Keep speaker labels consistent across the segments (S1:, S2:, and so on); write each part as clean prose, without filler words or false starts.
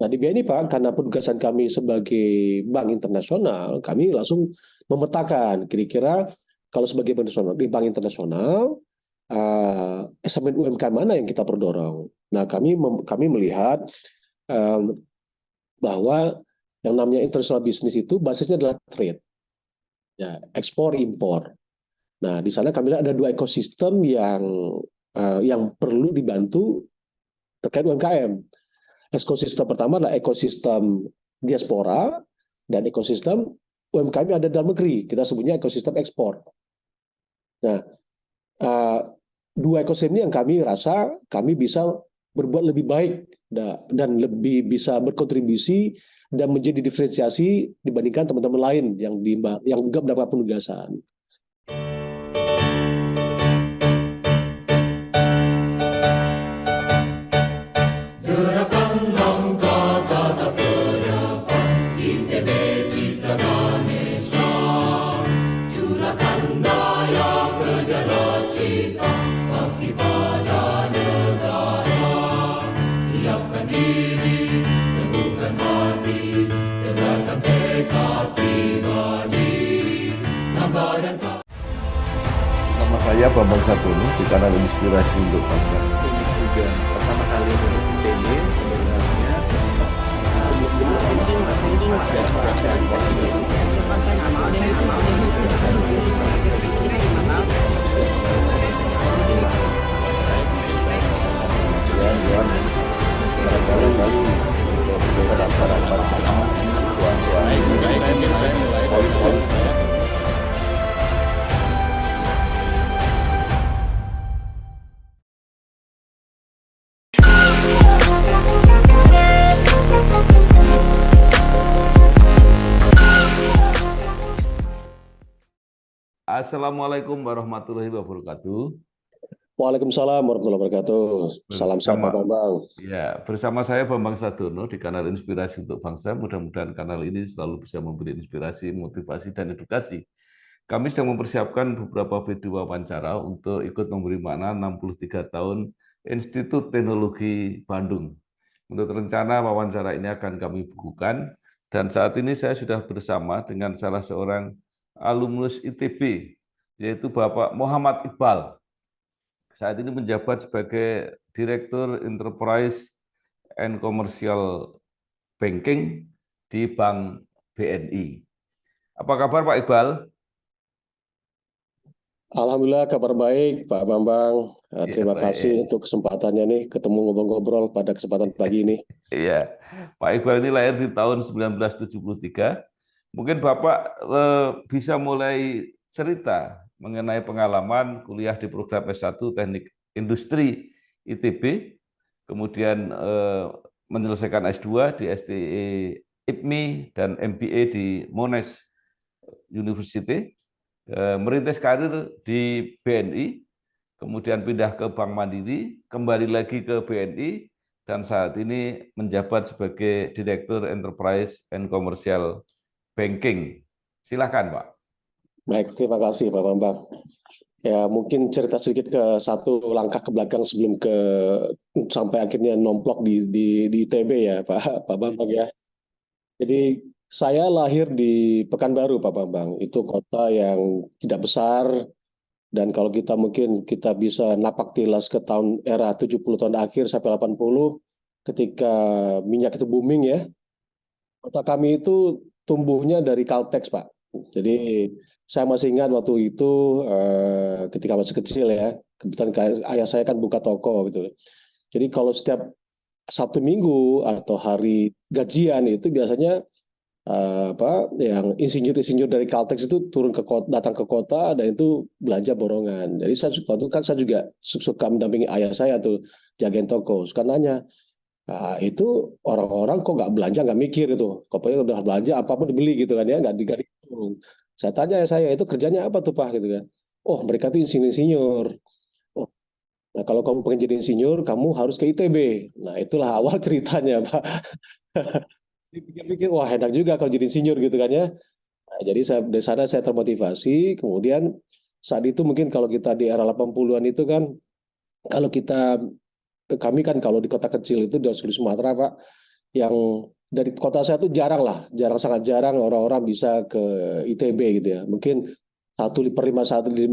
S1: Nah di BNI Pak, karena penugasan kami sebagai bank internasional, kami langsung memetakan kira-kira kalau sebagai bank internasional di bank internasional segmen UMKM mana yang kita perlu dorong. Nah kami melihat bahwa yang namanya international business itu basisnya adalah trade, ya, ekspor impor. Nah di sana kami lihat ada dua ekosistem yang perlu dibantu terkait UMKM. Ekosistem pertama adalah ekosistem diaspora dan ekosistem UMKM yang ada dalam negeri. Kita sebutnya ekosistem ekspor. Nah, dua ekosistem ini yang kami rasa kami bisa berbuat lebih baik dan lebih bisa berkontribusi dan menjadi diferensiasi dibandingkan teman-teman lain yang juga mendapat penugasan.
S2: Saya Bambang Sartono di kanal Inspirasi untuk Bangsa.
S3: Ini juga pertama kali nulis ITB sebenarnya
S2: Assalamualaikum warahmatullahi wabarakatuh.
S1: Waalaikumsalam warahmatullahi wabarakatuh. Salam sehat Pak Bambang.
S2: Ya, bersama saya Bambang Sartono di kanal Inspirasi untuk Bangsa. Mudah-mudahan kanal ini selalu bisa memberi inspirasi, motivasi, dan edukasi. Kami sedang mempersiapkan beberapa video wawancara untuk ikut memberi makna 63 tahun Institut Teknologi Bandung. Menurut rencana wawancara ini akan kami bukukan, dan saat ini saya sudah bersama dengan salah seorang alumnus ITB, yaitu Bapak Muhammad Iqbal. Saat ini menjabat sebagai Direktur Enterprise and Commercial Banking di Bank BNI. Apa kabar Pak Iqbal?
S1: Alhamdulillah kabar baik Pak Bambang. Terima kasih untuk kesempatannya nih ketemu ngobrol-ngobrol pada kesempatan pagi ini.
S2: Iya, Pak Iqbal ini lahir di tahun 1973. Mungkin Bapak bisa mulai cerita mengenai pengalaman kuliah di program S1 Teknik Industri ITB, kemudian menyelesaikan S2 di STE IPMI dan MBA di Monash University, merintis karir di BNI, kemudian pindah ke Bank Mandiri, kembali lagi ke BNI, dan saat ini menjabat sebagai Direktur Enterprise and Commercial Banking. Silakan, Pak.
S1: Baik, terima kasih Pak Bambang. Ya, mungkin cerita sedikit ke satu langkah ke belakang sebelum sampai akhirnya nomplok di ITB ya, Pak Bambang ya. Jadi saya lahir di Pekanbaru, Pak Bambang. Itu kota yang tidak besar, dan kalau mungkin kita bisa napak tilas ke era 70 tahun akhir sampai 80, ketika minyak itu booming ya, kota kami itu tumbuhnya dari Caltex, Pak. Jadi saya masih ingat waktu itu ketika masih kecil ya, kebetulan ayah saya kan buka toko gitu. Jadi kalau setiap Sabtu Minggu atau hari gajian itu biasanya yang insinyur-insinyur dari Caltex itu datang ke kota dan itu belanja borongan. Jadi saya juga suka mendampingi ayah saya tuh jagain toko. Suka nanya, itu orang-orang kok nggak belanja, nggak mikir itu. Pokoknya udah belanja apapun dibeli gitu kan ya, nggak dihitung. Saya tanya saya itu kerjanya apa tuh Pak gitu kan. Oh mereka tuh insinyur. Oh, nah kalau kamu pengen jadi insinyur, kamu harus ke ITB. Nah itulah awal ceritanya Pak. Dipikir-pikir, wah enak juga kalau jadi insinyur gitu kan ya. Nah, jadi dari sana saya termotivasi. Kemudian saat itu mungkin kalau kita di era 80-an itu kan, kalau kami kan kalau di kota kecil itu di Sumatera Pak, yang dari kota saya tuh sangat jarang orang-orang bisa ke ITB gitu ya. Mungkin 1/5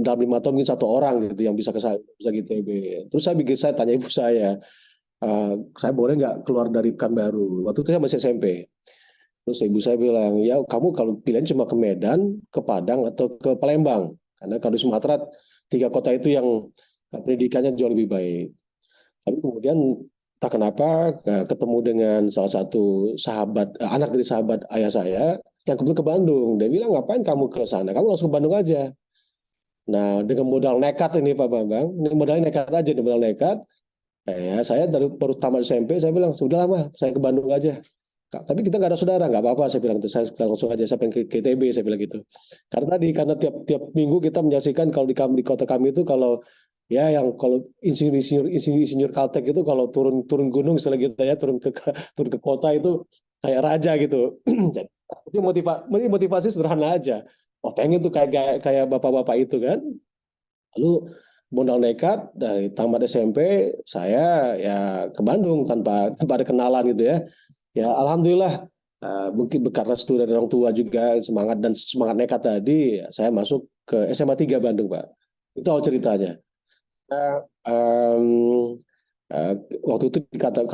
S1: dalam 5 tahun mungkin 1 orang gitu yang bisa bisa ke ITB. Terus saya tanya ibu saya boleh nggak keluar dari Pekanbaru? Waktu itu saya masih SMP. Terus ibu saya bilang, ya kamu kalau pilihan cuma ke Medan, ke Padang, atau ke Palembang. Karena kalau di Sumatera, 3 kota itu yang pendidikannya jauh lebih baik. Tapi kemudian tak kenapa ketemu dengan salah satu anak dari sahabat ayah saya yang kebetulan ke Bandung. Dia bilang, ngapain kamu ke sana? Kamu langsung ke Bandung aja. Nah, dengan modal nekat ini Pak Bambang, ini modalnya nekat aja, modal nekat. Saya baru tamat SMP, saya bilang, sudah lama, saya ke Bandung aja. Tapi kita nggak ada saudara, nggak apa-apa, saya bilang itu. Saya langsung aja, saya pengen ke ITB, saya bilang gitu. Karena tiap minggu kita menyaksikan kalau di kota kami itu kalau kalau insinyur Caltech itu kalau turun gunung istilah kita ya, turun ke kota itu kayak raja gitu. Jadi motivasi sederhana aja. Oh, pengen tuh kayak bapak-bapak itu kan. Lalu modal nekat dari tamat SMP saya ya ke Bandung tanpa ada kenalan gitu ya. Ya alhamdulillah mungkin karena studi dari orang tua juga semangat nekat tadi saya masuk ke SMA 3 Bandung, Pak. Itu awal ceritanya. Nah, uh, waktu itu kata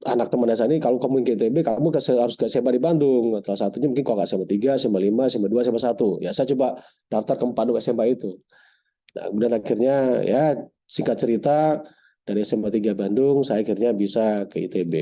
S1: anak teman saya ini, kalau kamu ke ITB kamu harus ke SMA di Bandung. Salah satunya mungkin kalau nggak SMA 3, SMA 5, SMA 2, SMA 1. Ya saya coba daftar ke Bandung SMA itu. Nah, kemudian akhirnya ya singkat cerita dari SMA 3 Bandung saya akhirnya bisa ke ITB.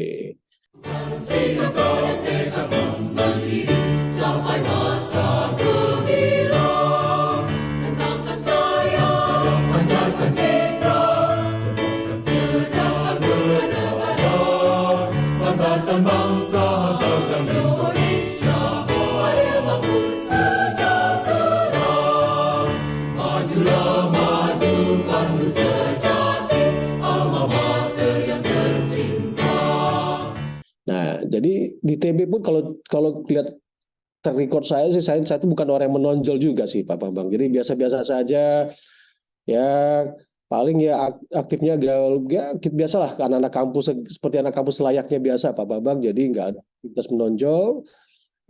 S1: Nah, jadi di TB pun kalau lihat terrecord saya sih, saya itu bukan orang yang menonjol juga sih Pak Bambang. Jadi biasa-biasa saja, ya paling ya aktifnya gaul, ya biasalah anak-anak kampus seperti anak kampus layaknya biasa Pak Bambang. Jadi nggak ada aktivitas menonjol.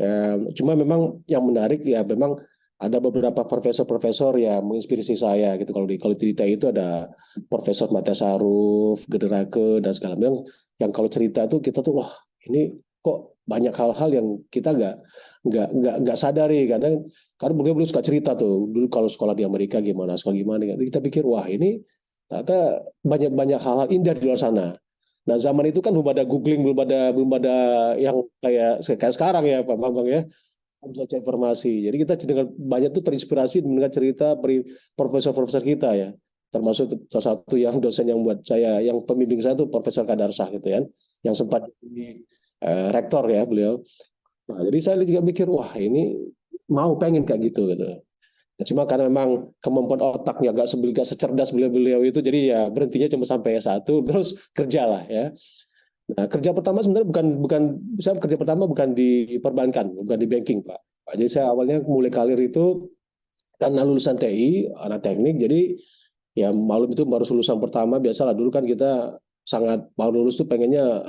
S1: Ya, cuma memang yang menarik ya memang ada beberapa profesor-profesor yang menginspirasi saya gitu. Kalau di TI itu ada Profesor Matias Saruf, Gederake dan segala macam yang kalau cerita tuh kita tuh wah ini kok banyak hal-hal yang kita nggak sadari kadang beliau suka cerita tuh dulu kalau sekolah di Amerika gimana sekolah gimana kita pikir wah ini ternyata banyak hal-hal indah di luar sana. Nah zaman itu kan belum ada googling, belum ada yang kayak sekarang ya Pak Bambang ya, bisa cek informasi. Jadi kita dengan banyak tuh terinspirasi mendengar cerita profesor-profesor kita ya, termasuk salah satu yang dosen yang buat saya, yang pembimbing saya tuh Profesor Kadarsah gitu kan, yang sempat jadi rektor ya beliau. Nah jadi saya juga mikir wah ini pengen kayak gitu. Ya, cuma karena memang kemampuan otaknya gak secerdas beliau itu, jadi ya berhentinya cuma sampai S1 terus kerja lah ya. Nah, kerja pertama sebenarnya saya kerja pertama bukan di perbankan, bukan di banking Pak. Jadi saya awalnya mulai karir itu karena lulusan TI, anak teknik, jadi ya malum itu baru lulusan pertama biasalah dulu kan kita sangat baru lulus tuh pengennya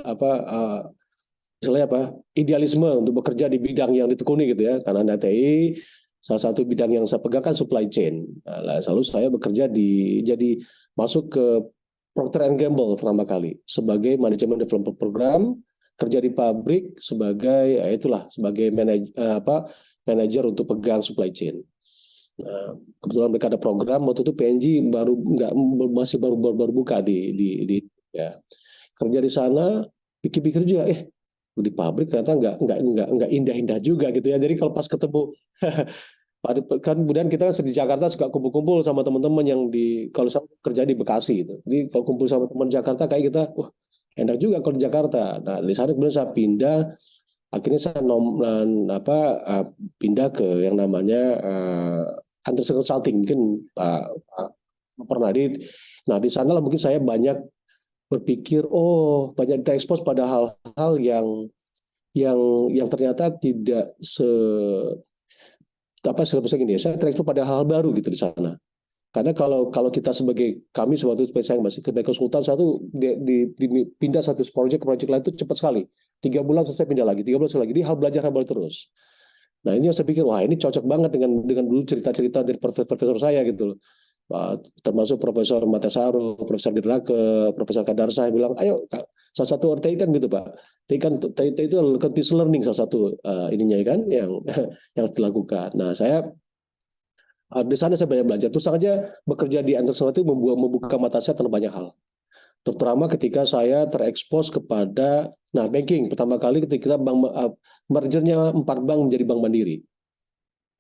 S1: misalnya idealisme untuk bekerja di bidang yang ditekuni gitu ya, karena anak TI salah satu bidang yang saya pegang kan supply chain. Nah, lalu saya bekerja jadi masuk ke Procter & Gamble pertama kali sebagai manajemen development program, kerja di pabrik sebagai sebagai manajer untuk pegang supply chain. Nah, kebetulan mereka ada program waktu itu PNG masih baru buka di ya. Kerja di sana pikir-pikir juga di pabrik ternyata nggak indah-indah juga gitu ya. Jadi kalau pas ketemu kan kemudian kita di Jakarta suka kumpul-kumpul sama teman-teman yang kalau saya kerja di Bekasi gitu. Jadi kalau kumpul sama teman Jakarta kayak kita, wah enak juga kalau di Jakarta. Nah di sana kemudian saya pindah, akhirnya saya pindah ke yang namanya Andersen Consulting, mungkin pernah nah di sana lah mungkin saya banyak berpikir banyak terekspos pada hal-hal yang ternyata tidak sebesar gini ya. Saya terekspos pada hal baru gitu di sana. Karena kalau kita kami sebagai saya masih sebagai konsultan satu pindah satu proyek ke proyek lain itu cepat sekali. 3 bulan selesai pindah lagi, 3 bulan selesai lagi. Jadi hal belajar terus. Nah ini yang saya pikir, wah ini cocok banget dengan dulu cerita-cerita dari profesor saya gitu loh. Termasuk Profesor Matasaru, Profesor Dirake, Profesor Kadarsa bilang, ayo salah satu TI kan gitu Pak. TI itu continuous learning salah satu ininya kan yang dilakukan. Nah saya di sana saya banyak belajar. Terus saja bekerja di Anderson itu membuka mata saya terhadap banyak hal. Terutama ketika saya terekspos kepada banking. Pertama kali ketika mergernya 4 bank menjadi Bank Mandiri.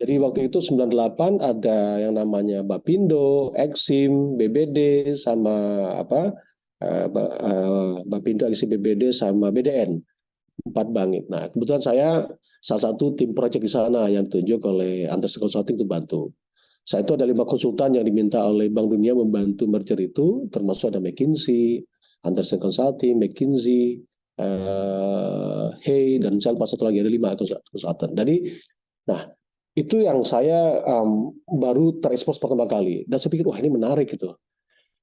S1: Jadi waktu itu 98 ada yang namanya Bapindo, Exim, BBD sama Bapindo, Exim, BBD sama BDN. 4 bank. Nah, kebetulan saya salah satu tim project di sana yang ditunjuk oleh Anderson Consulting untuk bantu. Saya itu ada 5 konsultan yang diminta oleh Bank Dunia membantu merger itu, termasuk ada McKinsey, Anderson Consulting, McKinsey, Hey, dan saya lupa satu lagi, ada 5 konsultan. Jadi, nah itu yang saya baru terekspos pertama kali. Dan saya pikir, wah ini menarik gitu.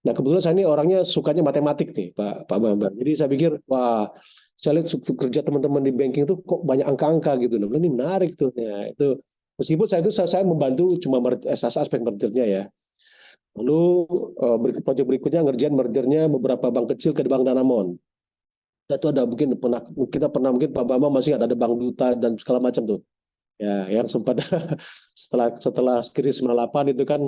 S1: Nah kebetulan saya ini orangnya sukanya matematik nih Pak Bambang. Jadi saya pikir, wah saya lihat kerja teman-teman di banking itu kok banyak angka-angka gitu. Nah ini menarik tuh. Ya, itu meskipun saya membantu cuma aspek mergernya ya. Lalu proyek berikutnya ngerjain mergernya beberapa bank kecil ke Bank Danamon. Itu ada mungkin kita pernah mungkin Pak Bambang masih ada Bank Duta dan segala macam tuh. Ya, yang sempat setelah krisis 98 itu kan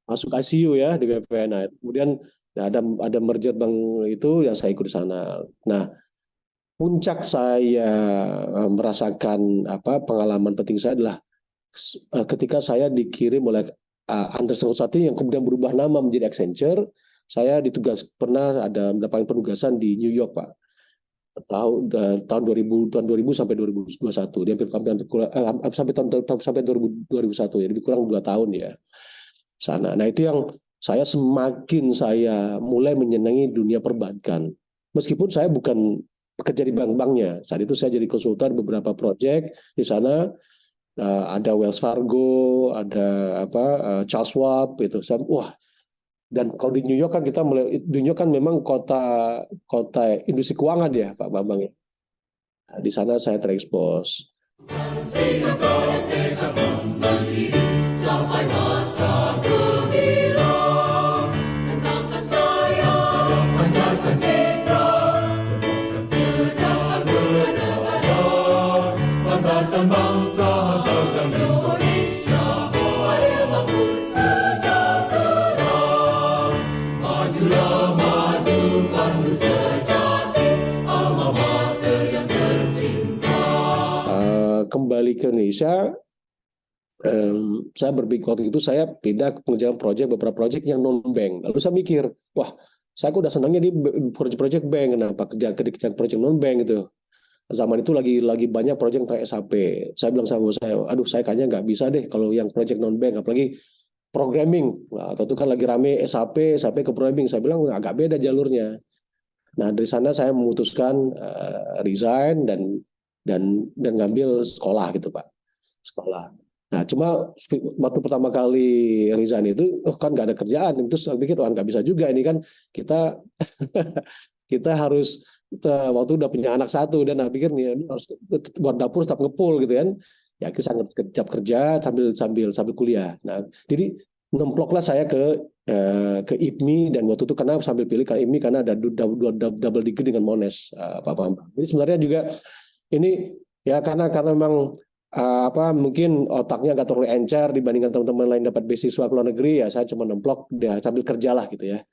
S1: masuk ICU ya di BPN. Nah, kemudian ada merger bank itu yang saya ikut di sana. Nah, puncak saya merasakan pengalaman penting saya adalah ketika saya dikirim oleh Anderson Consulting yang kemudian berubah nama menjadi Accenture. Saya pernah ada mendapatkan penugasan di New York Pak. Tahun 2000 sampai 2021 dia sampai sampai 2001 ya, lebih kurang 2 tahun ya sana. Nah itu yang semakin saya mulai menyenangi dunia perbankan, meskipun saya bukan bekerja di bank-banknya. Saat itu saya jadi konsultan beberapa proyek di sana, ada Wells Fargo, ada Charles Schwab itu. Wah, dan kalau di New York kan New York kan memang kota industri keuangan ya Pak Bambang. Nah, di sana saya terekspos. Kembali ke Indonesia, saya berpikir waktu itu saya pindah ke pengerjaan beberapa proyek yang non bank. Lalu saya mikir, wah, saya udah senangnya di proyek bank, kenapa kerja proyek non bank gitu. Zaman itu lagi banyak proyek kayak SAP. Saya bilang sama saya, aduh saya kayaknya nggak bisa deh kalau yang proyek non bank, apalagi programming. Nah, atau itu kan lagi rame SAP ke programming. Saya bilang agak beda jalurnya. Nah dari sana saya memutuskan resign dan ngambil sekolah gitu Pak, sekolah. Nah cuma waktu pertama kali resign itu kan nggak ada kerjaan, itu saya pikir nggak bisa juga ini kan kita kita harus waktu udah punya anak 1 dan saya pikir nih harus buat dapur tetap ngepul gitu kan, ya kita sangat kerja sambil kuliah. Nah jadi nemploklah saya ke IPMI, dan waktu itu karena sambil pilih ke IPMI karena ada double degree dengan Monash Pak Bambang. Jadi sebenarnya juga ini ya karena memang mungkin otaknya nggak terlalu encer dibandingkan teman-teman lain dapat beasiswa ke luar negeri, ya saya cuma nemplok dia sambil kerja lah gitu ya.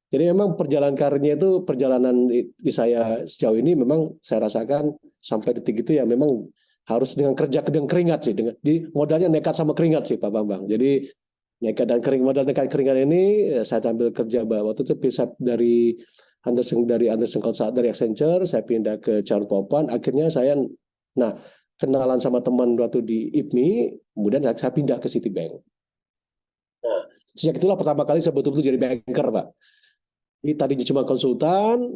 S1: Jadi memang perjalanan karirnya itu perjalanan di saya sejauh ini memang saya rasakan sampai detik itu ya memang harus dengan kerja dengan keringat sih, di modalnya nekat sama keringat sih Pak Bambang. Jadi modal nekat keringat ini saya sambil kerja waktu itu bisa dari Anderson Consulting, dari Accenture saya pindah ke Charles Schwab. Akhirnya saya kenalan sama teman waktu di IPMI, kemudian saya pindah ke Citibank. Nah, sejak itulah pertama kali saya betul-betul jadi banker Pak. Ini tadi cuma konsultan,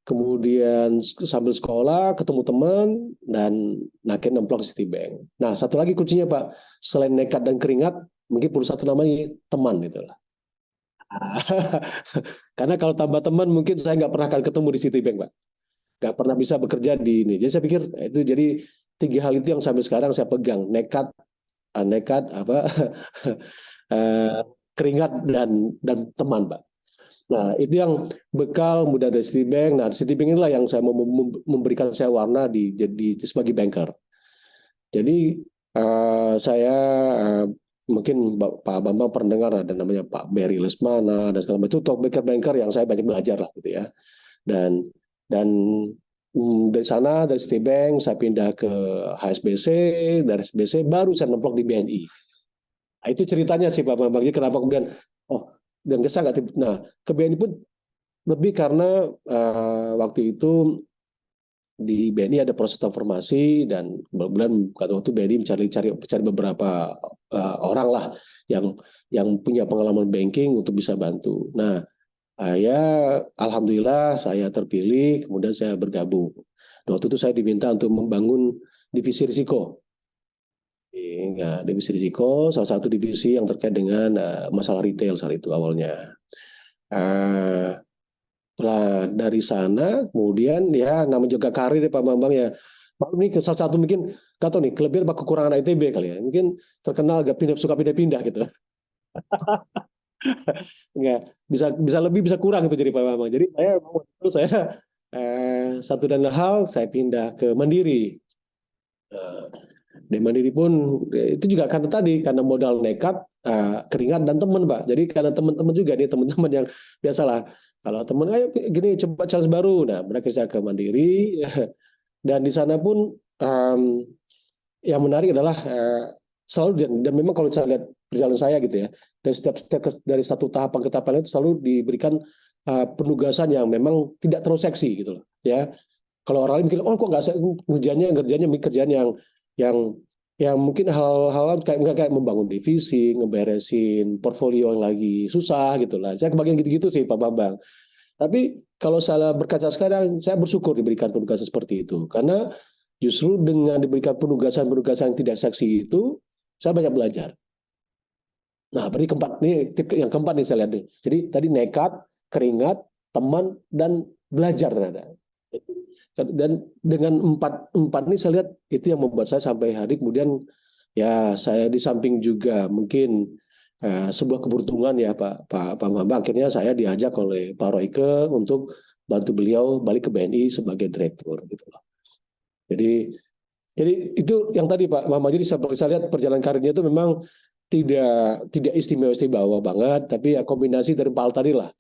S1: kemudian sambil sekolah ketemu teman dan akhirnya nemplok di Citibank. Nah satu lagi kuncinya Pak, selain nekat dan keringat, mungkin perlu satu namanya teman gitu lah. Karena kalau tambah teman mungkin saya nggak pernah akan ketemu di Citibank, Pak. Nggak pernah bisa bekerja di ini. Jadi saya pikir itu jadi 3 hal itu yang sampai sekarang saya pegang, nekat apa keringat dan teman, Pak. Nah, itu yang bekal muda dari Citibank. Nah, Citibank inilah yang saya mau memberikan saya warna di sebagai banker. Jadi saya mungkin Pak Bambang pernah dengar ada namanya Pak Berry Lesmana dan segala macam, itu top banker yang saya banyak belajar lah gitu ya. Dan dari sana dari Citibank saya pindah ke HSBC, dari HSBC baru saya nemplok di BNI. Nah, itu ceritanya sih Pak Bambang. Jadi kenapa kemudian dan kesal nggak? Nah, ke BNI pun lebih karena waktu itu di BNI ada proses transformasi dan kemudian waktu itu BNI mencari beberapa orang lah yang punya pengalaman banking untuk bisa bantu. Nah, alhamdulillah saya terpilih, kemudian saya bergabung. Waktu itu saya diminta untuk membangun divisi risiko. Divisi risiko, salah satu divisi yang terkait dengan masalah retail saat itu awalnya. Setelah dari sana, kemudian ya namanya juga karir ya Pak Bambang ya. Ini salah satu mungkin, nggak tahu nih, kelebihan apa kekurangan ITB kali ya. Mungkin terkenal agak suka pindah-pindah gitu. Nggak, bisa lebih bisa kurang itu jadi Pak Bambang. Jadi saya satu dan lain hal saya pindah ke Mandiri. Di Mandiri pun itu juga karena modal nekat, keringat dan teman, Pak. Jadi karena teman-teman juga nih, teman-teman yang biasalah kalau teman ayo gini coba challenge baru. Nah, mereka bisa ke Mandiri dan di sana pun yang menarik adalah selalu dan memang kalau saya lihat perjalanan saya gitu ya, dari setiap dari satu tahapan ke tahapan itu selalu diberikan penugasan yang memang tidak terlalu seksi gitu loh ya. Kalau orang lain mikir kok nggak kerjanya yang mungkin hal-hal kayak membangun divisi, ngeberesin portfolio yang lagi susah gitu lah. Saya kebagian gitu-gitu sih Pak Bambang. Tapi kalau saya berkaca sekarang, saya bersyukur diberikan penugasan seperti itu. Karena justru dengan diberikan penugasan yang tidak seksi itu, saya banyak belajar. Nah, berarti tip yang keempat nih saya lihat nih. Jadi tadi nekat, keringat, teman, dan belajar ternyata. Dan dengan empat ini saya lihat itu yang membuat saya sampai hari kemudian ya saya di samping juga mungkin sebuah keberuntungan ya Pak Bambang, akhirnya saya diajak oleh Pak Royke untuk bantu beliau balik ke BNI sebagai direktur gitu loh. Jadi itu yang tadi Pak Bambang, jadi saya lihat perjalanan karirnya itu memang tidak istimewa banget, tapi ya kombinasi dari hal tadi lah.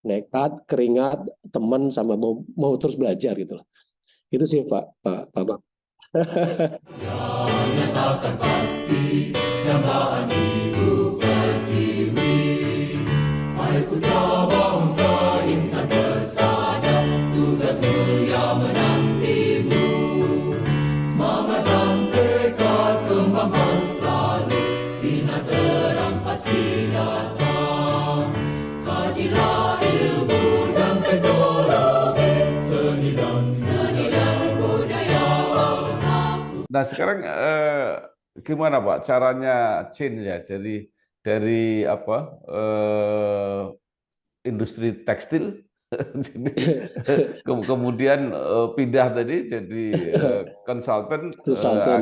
S1: Nekat, keringat, teman sama mau terus belajar gitu loh. Itu sih Pak Bang.
S4: Nyatakan pasti dambaan ibu pertiwi, hai putra bangsa insan bersada, tugas mulia menantimu, semangat dan tekad kembangkan selalu, sinar terang pasti datang, kajilah ilmu dan teknologi, seni dan budaya bangsaku.
S2: Nah sekarang gimana Pak caranya change ya dari apa industri tekstil kemudian pindah tadi jadi konsultan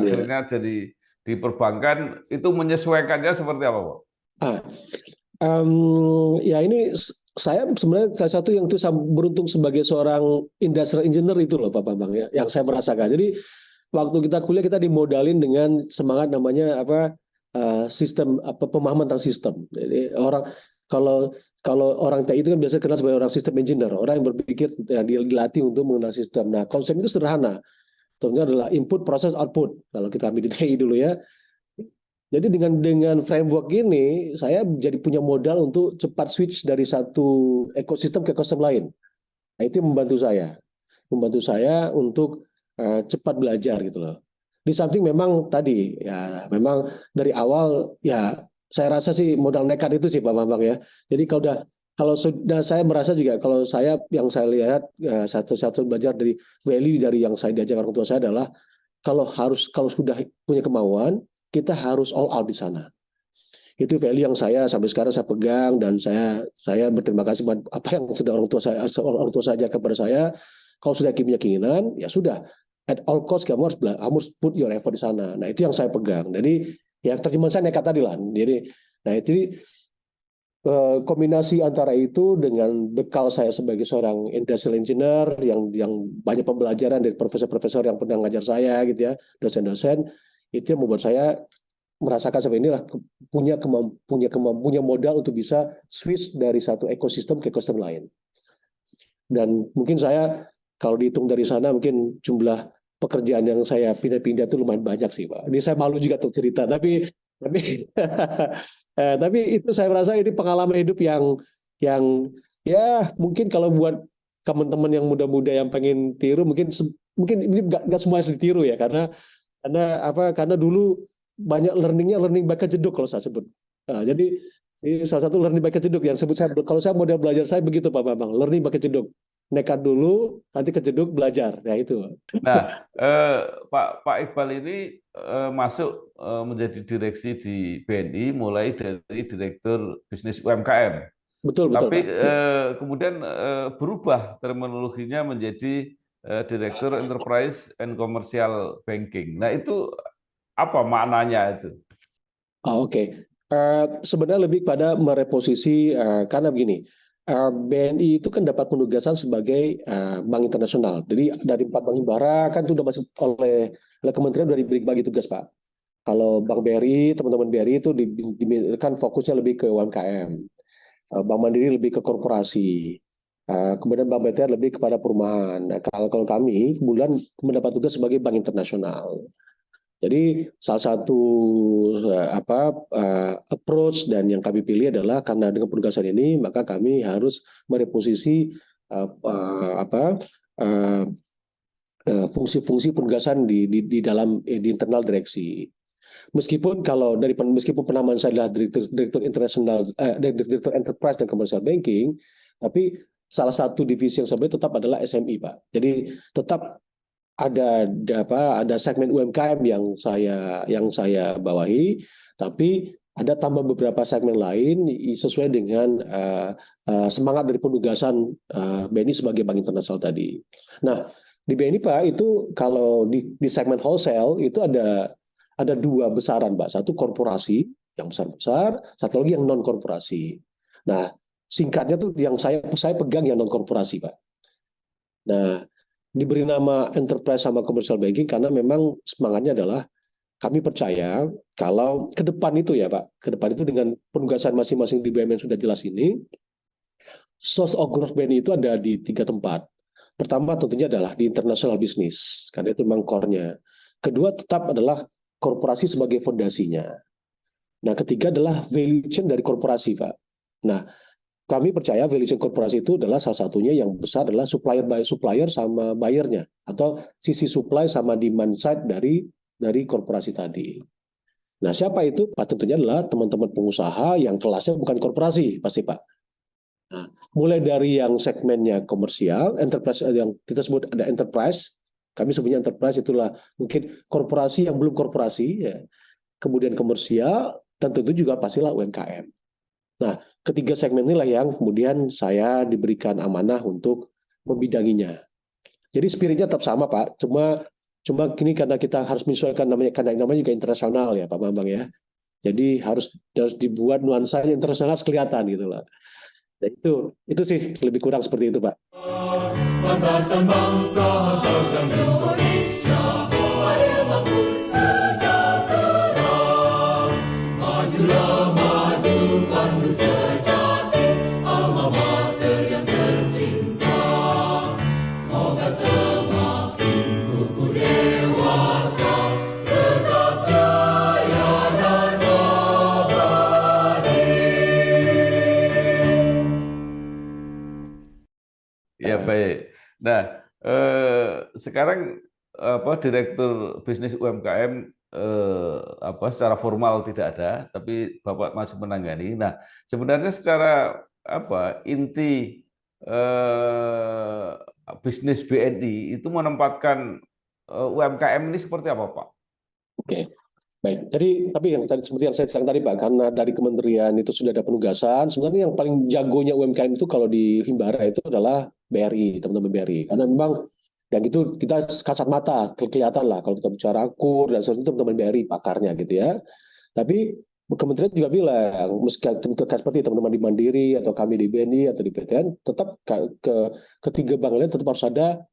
S2: akhirnya ya. Jadi di perbankan, itu menyesuaikannya seperti apa Pak?
S1: Ya ini saya sebenarnya salah satu yang itu beruntung sebagai seorang industrial engineer itu loh Pak Bambang ya, yang saya merasakan. Jadi waktu kita kuliah kita dimodalin dengan semangat namanya sistem pemahaman tentang sistem. Jadi kalau orang TI itu kan biasa kenal sebagai orang sistem engineer, orang yang berpikir dilatih untuk mengenal sistem. Nah konsep itu sederhana, tentunya adalah input, proses, output. Kalau kita ambil di TI dulu ya. Jadi dengan framework ini saya jadi punya modal untuk cepat switch dari satu ekosistem ke ekosistem lain. Nah itu membantu saya untuk cepat belajar gitu loh. Di samping memang tadi ya memang dari awal ya saya rasa sih modal nekat itu sih Pak Bambang ya. Jadi kalau sudah saya merasa juga kalau saya lihat satu belajar dari value dari yang saya diajar orang tua saya adalah kalau sudah punya kemauan kita harus all out di sana. itu value yang saya sampai sekarang saya pegang, dan saya berterima kasih pada apa yang sudah orang tua saya ajarkan kepada saya. Kalau sudah punya keinginan, ya sudah, at all cost kamu harus put your effort di sana. Nah, itu yang saya pegang. Jadi ya terjemahan saya nekat tadi lah. Jadi nah itu kombinasi antara itu dengan bekal saya sebagai seorang industrial engineer yang banyak pembelajaran dari profesor-profesor yang pernah ngajar saya gitu ya, dosen-dosen, itu yang membuat saya merasakan sampai inilah punya modal untuk bisa switch dari satu ekosistem ke ekosistem lain. Dan mungkin saya kalau dihitung dari sana mungkin jumlah pekerjaan yang saya pindah-pindah itu lumayan banyak sih, Pak. Ini saya malu juga tuh cerita, tapi tapi itu saya merasa ini pengalaman hidup yang ya mungkin kalau buat teman-teman yang muda-muda yang pengen tiru, mungkin ini nggak semua harus ditiru ya, karena dulu banyak learning by kejeduk kalau saya sebut. Jadi ini salah satu learning by kejeduk yang sebut saya, kalau saya model belajar saya begitu Pak Bambang, learning by kejeduk. Nekat dulu, nanti kejeduk belajar. Ya itu.
S2: Nah, Pak Iqbal ini masuk menjadi direksi di BNI mulai dari direktur bisnis UMKM.
S1: Betul,
S2: Tapi
S1: Pak.
S2: kemudian berubah terminologinya menjadi direktur enterprise and commercial banking. Nah, itu apa maknanya itu?
S1: Oke. Sebenarnya lebih pada mereposisi, karena begini, BNI itu kan dapat penugasan sebagai bank internasional. Jadi dari 4 bank himbara kan itu sudah masuk oleh kementerian, sudah diberi bagi tugas, Pak. Kalau Bank BRI, teman-teman BRI itu kan fokusnya lebih ke UMKM. Bank Mandiri lebih ke korporasi. Kemudian Bank BTN lebih kepada perumahan. Nah, kalau kami kemudian mendapat tugas sebagai bank internasional. Jadi salah satu approach dan yang kami pilih adalah karena dengan penugasan ini maka kami harus mereposisi fungsi-fungsi penugasan di dalam di internal direksi. Meskipun penamaan saya adalah direktur internasional, direktur enterprise dan commercial banking, tapi salah satu divisi yang saya tetap adalah SME, Pak. Jadi tetap ada segmen UMKM yang saya bawahi, tapi ada tambah beberapa segmen lain sesuai dengan semangat dari penugasan BNI sebagai bank internasional tadi. Nah, di BNI Pak itu kalau di segmen wholesale itu ada 2 besaran, Pak. Satu korporasi yang besar-besar, satu lagi yang non korporasi. Nah, singkatnya tuh yang saya pegang yang non korporasi, Pak. Nah, diberi nama enterprise sama commercial banking karena memang semangatnya adalah kami percaya kalau ke depan itu ya Pak, ke depan itu dengan penugasan masing-masing di BUMN sudah jelas ini, source of growth BNI itu ada di 3 tempat. Pertama tentunya adalah di international business, karena itu memang core-nya. Kedua tetap adalah korporasi sebagai fondasinya. Nah, ketiga adalah value chain dari korporasi, Pak. Nah, kami percaya value chain korporasi itu adalah salah satunya yang besar adalah supplier by supplier sama buyernya, atau sisi supply sama demand side dari korporasi tadi. Nah, siapa itu? Pak, tentunya adalah teman-teman pengusaha yang kelasnya bukan korporasi, pasti Pak. Nah, mulai dari yang segmennya komersial, enterprise yang kita sebut ada enterprise, kami sebutnya enterprise itulah mungkin korporasi yang belum korporasi, ya. Kemudian komersial, dan tentu juga pastilah UMKM. Nah, ketiga segmen inilah yang kemudian saya diberikan amanah untuk membidanginya. Jadi spiritnya tetap sama, Pak. Cuma kini karena kita harus menyesuaikan karena namanya juga internasional ya, Pak Bambang ya. Jadi harus dibuat nuansanya internasional kelihatan gitu lah. Nah, itu sih lebih kurang seperti itu, Pak.
S4: Banggakan bangsa, banggakan Indonesia, mari bangun sejahtera. Majulah maju pandu sejati, alma mater yang tercinta. Semoga semakin kukuh dewasa, tetap jaya dan abadi.
S2: Ya, baik. Nah, sekarang Direktur Bisnis UMKM secara formal tidak ada, tapi Bapak masih menangani. Nah, sebenarnya secara inti bisnis BNI itu menempatkan UMKM ini seperti apa, Pak?
S1: Oke. Baik, tapi yang tadi seperti yang saya bilang tadi Pak, karena dari kementerian itu sudah ada penugasan, sebenarnya yang paling jagonya UMKM itu kalau di Himbara itu adalah BRI, teman-teman BRI. Karena memang yang itu kita kasat mata, kelihatan lah kalau kita bicara kur dan seterusnya itu teman-teman BRI pakarnya gitu ya. Tapi kementerian juga bilang, meski seperti teman-teman di Mandiri atau kami di BNI atau di PTN, tetap ketiga bank lain tetap harus ada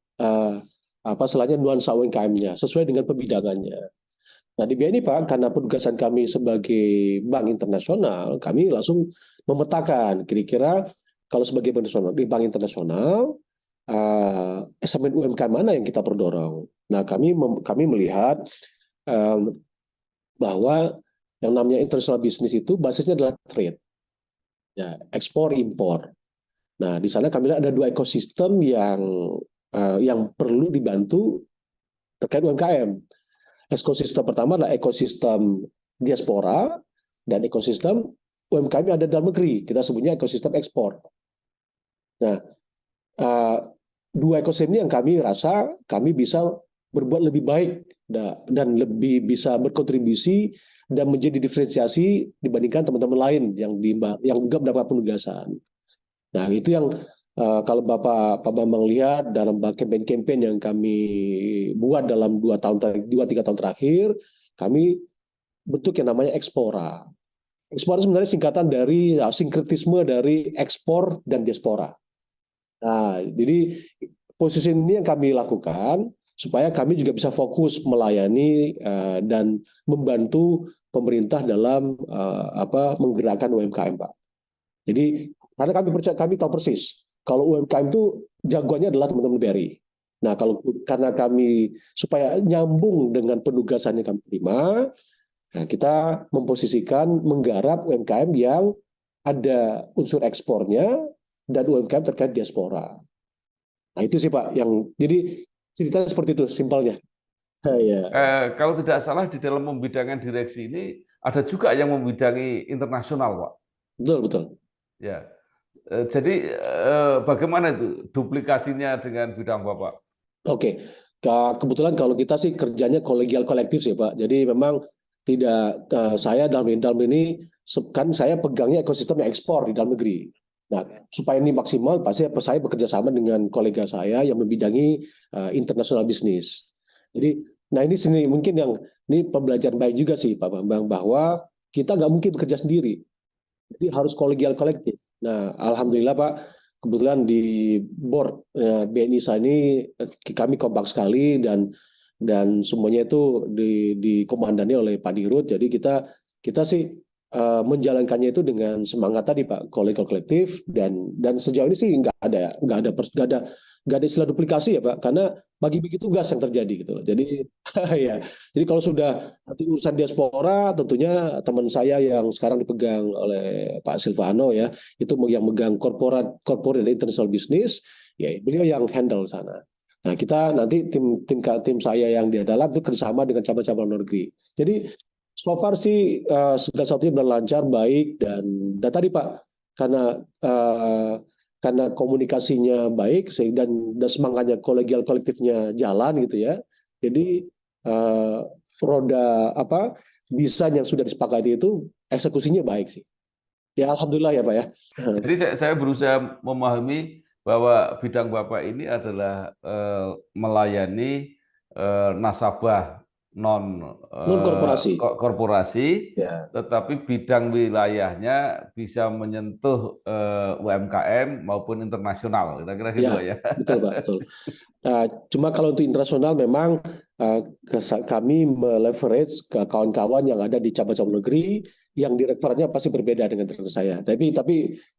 S1: selainnya nuansa UMKM-nya sesuai dengan pembidangannya. Nah di BNI Pak, karena penugasan kami sebagai bank internasional, kami langsung memetakan kira-kira kalau sebagai bank internasional di bank internasional segmen UMKM mana yang kita perdorong. Nah kami melihat bahwa yang namanya international business itu basisnya adalah trade, ya, ekspor impor. Nah di sana kami lihat ada dua ekosistem yang perlu dibantu terkait UMKM. Ekosistem pertama adalah ekosistem diaspora dan ekosistem UMKM yang ada dalam negeri. Kita sebutnya ekosistem ekspor. Nah, dua ekosistem ini yang kami rasa kami bisa berbuat lebih baik dan lebih bisa berkontribusi dan menjadi diferensiasi dibandingkan teman-teman lain yang juga mendapat penugasan. Nah, itu yang kalau Pak Bambang lihat dalam campaign yang kami buat dalam 2-3 tahun terakhir, kami bentuk yang namanya Ekspora. Ekspora sebenarnya singkatan dari sinkretisme dari ekspor dan diaspora. Nah, jadi posisi ini yang kami lakukan supaya kami juga bisa fokus melayani dan membantu pemerintah dalam menggerakkan UMKM, Pak. Jadi karena kami tahu persis kalau UMKM itu jagoannya adalah teman-teman BRI. Nah, karena kami supaya nyambung dengan penugasan yang kami terima, nah kita memposisikan menggarap UMKM yang ada unsur ekspornya dan UMKM terkait diaspora. Nah, itu sih Pak jadi ceritanya seperti itu simpelnya. Ya.
S2: Kalau tidak salah di dalam pembidangan direksi ini ada juga yang membidangi internasional, Pak.
S1: Betul.
S2: Ya. Jadi bagaimana itu duplikasinya dengan bidang Bapak?
S1: Oke, kebetulan kalau kita sih kerjanya kolegial kolektif sih Pak. Jadi memang tidak saya dalam ini kan saya pegangnya ekosistem ekspor di dalam negeri. Nah, supaya ini maksimal, pasti saya bekerja sama dengan kolega saya yang membidangi international business. Jadi, nah ini sini mungkin ini pembelajaran baik juga sih Pak Bambang bahwa kita nggak mungkin bekerja sendiri. Jadi harus kolegial kolektif. Nah, alhamdulillah Pak, kebetulan di board BNI saya ini kami kompak sekali dan semuanya itu dikomandani oleh Pak Dirut. Jadi kita sih menjalankannya itu dengan semangat tadi Pak, kolegial kolektif dan sejauh ini sih nggak ada istilah duplikasi ya Pak, karena bagi-bagi tugas yang terjadi gitu loh. Jadi ya, jadi kalau sudah nanti urusan diaspora, tentunya teman saya yang sekarang dipegang oleh Pak Silvano ya, itu yang megang corporate dan international business, ya beliau yang handle sana. Nah kita nanti tim saya yang di dalam itu kerjasama dengan cabang-cabang luar negeri. Jadi so far sih segala sesuatunya berlancar baik dan tadi Pak karena komunikasinya baik sehingga dan semangatnya kolegial kolektifnya jalan gitu ya. Jadi roda desain yang sudah disepakati itu eksekusinya baik sih. Ya alhamdulillah ya Pak ya.
S2: Jadi saya berusaha memahami bahwa bidang Bapak ini adalah melayani nasabah non korporasi, ya. Tetapi bidang wilayahnya bisa menyentuh UMKM maupun internasional, kira-kira gitu ya.
S1: Betul Pak, betul. Cuma kalau untuk internasional memang kami meleverage ke kawan-kawan yang ada di cabang-cabang negeri yang direktoratnya pasti berbeda dengan direktur saya. Tapi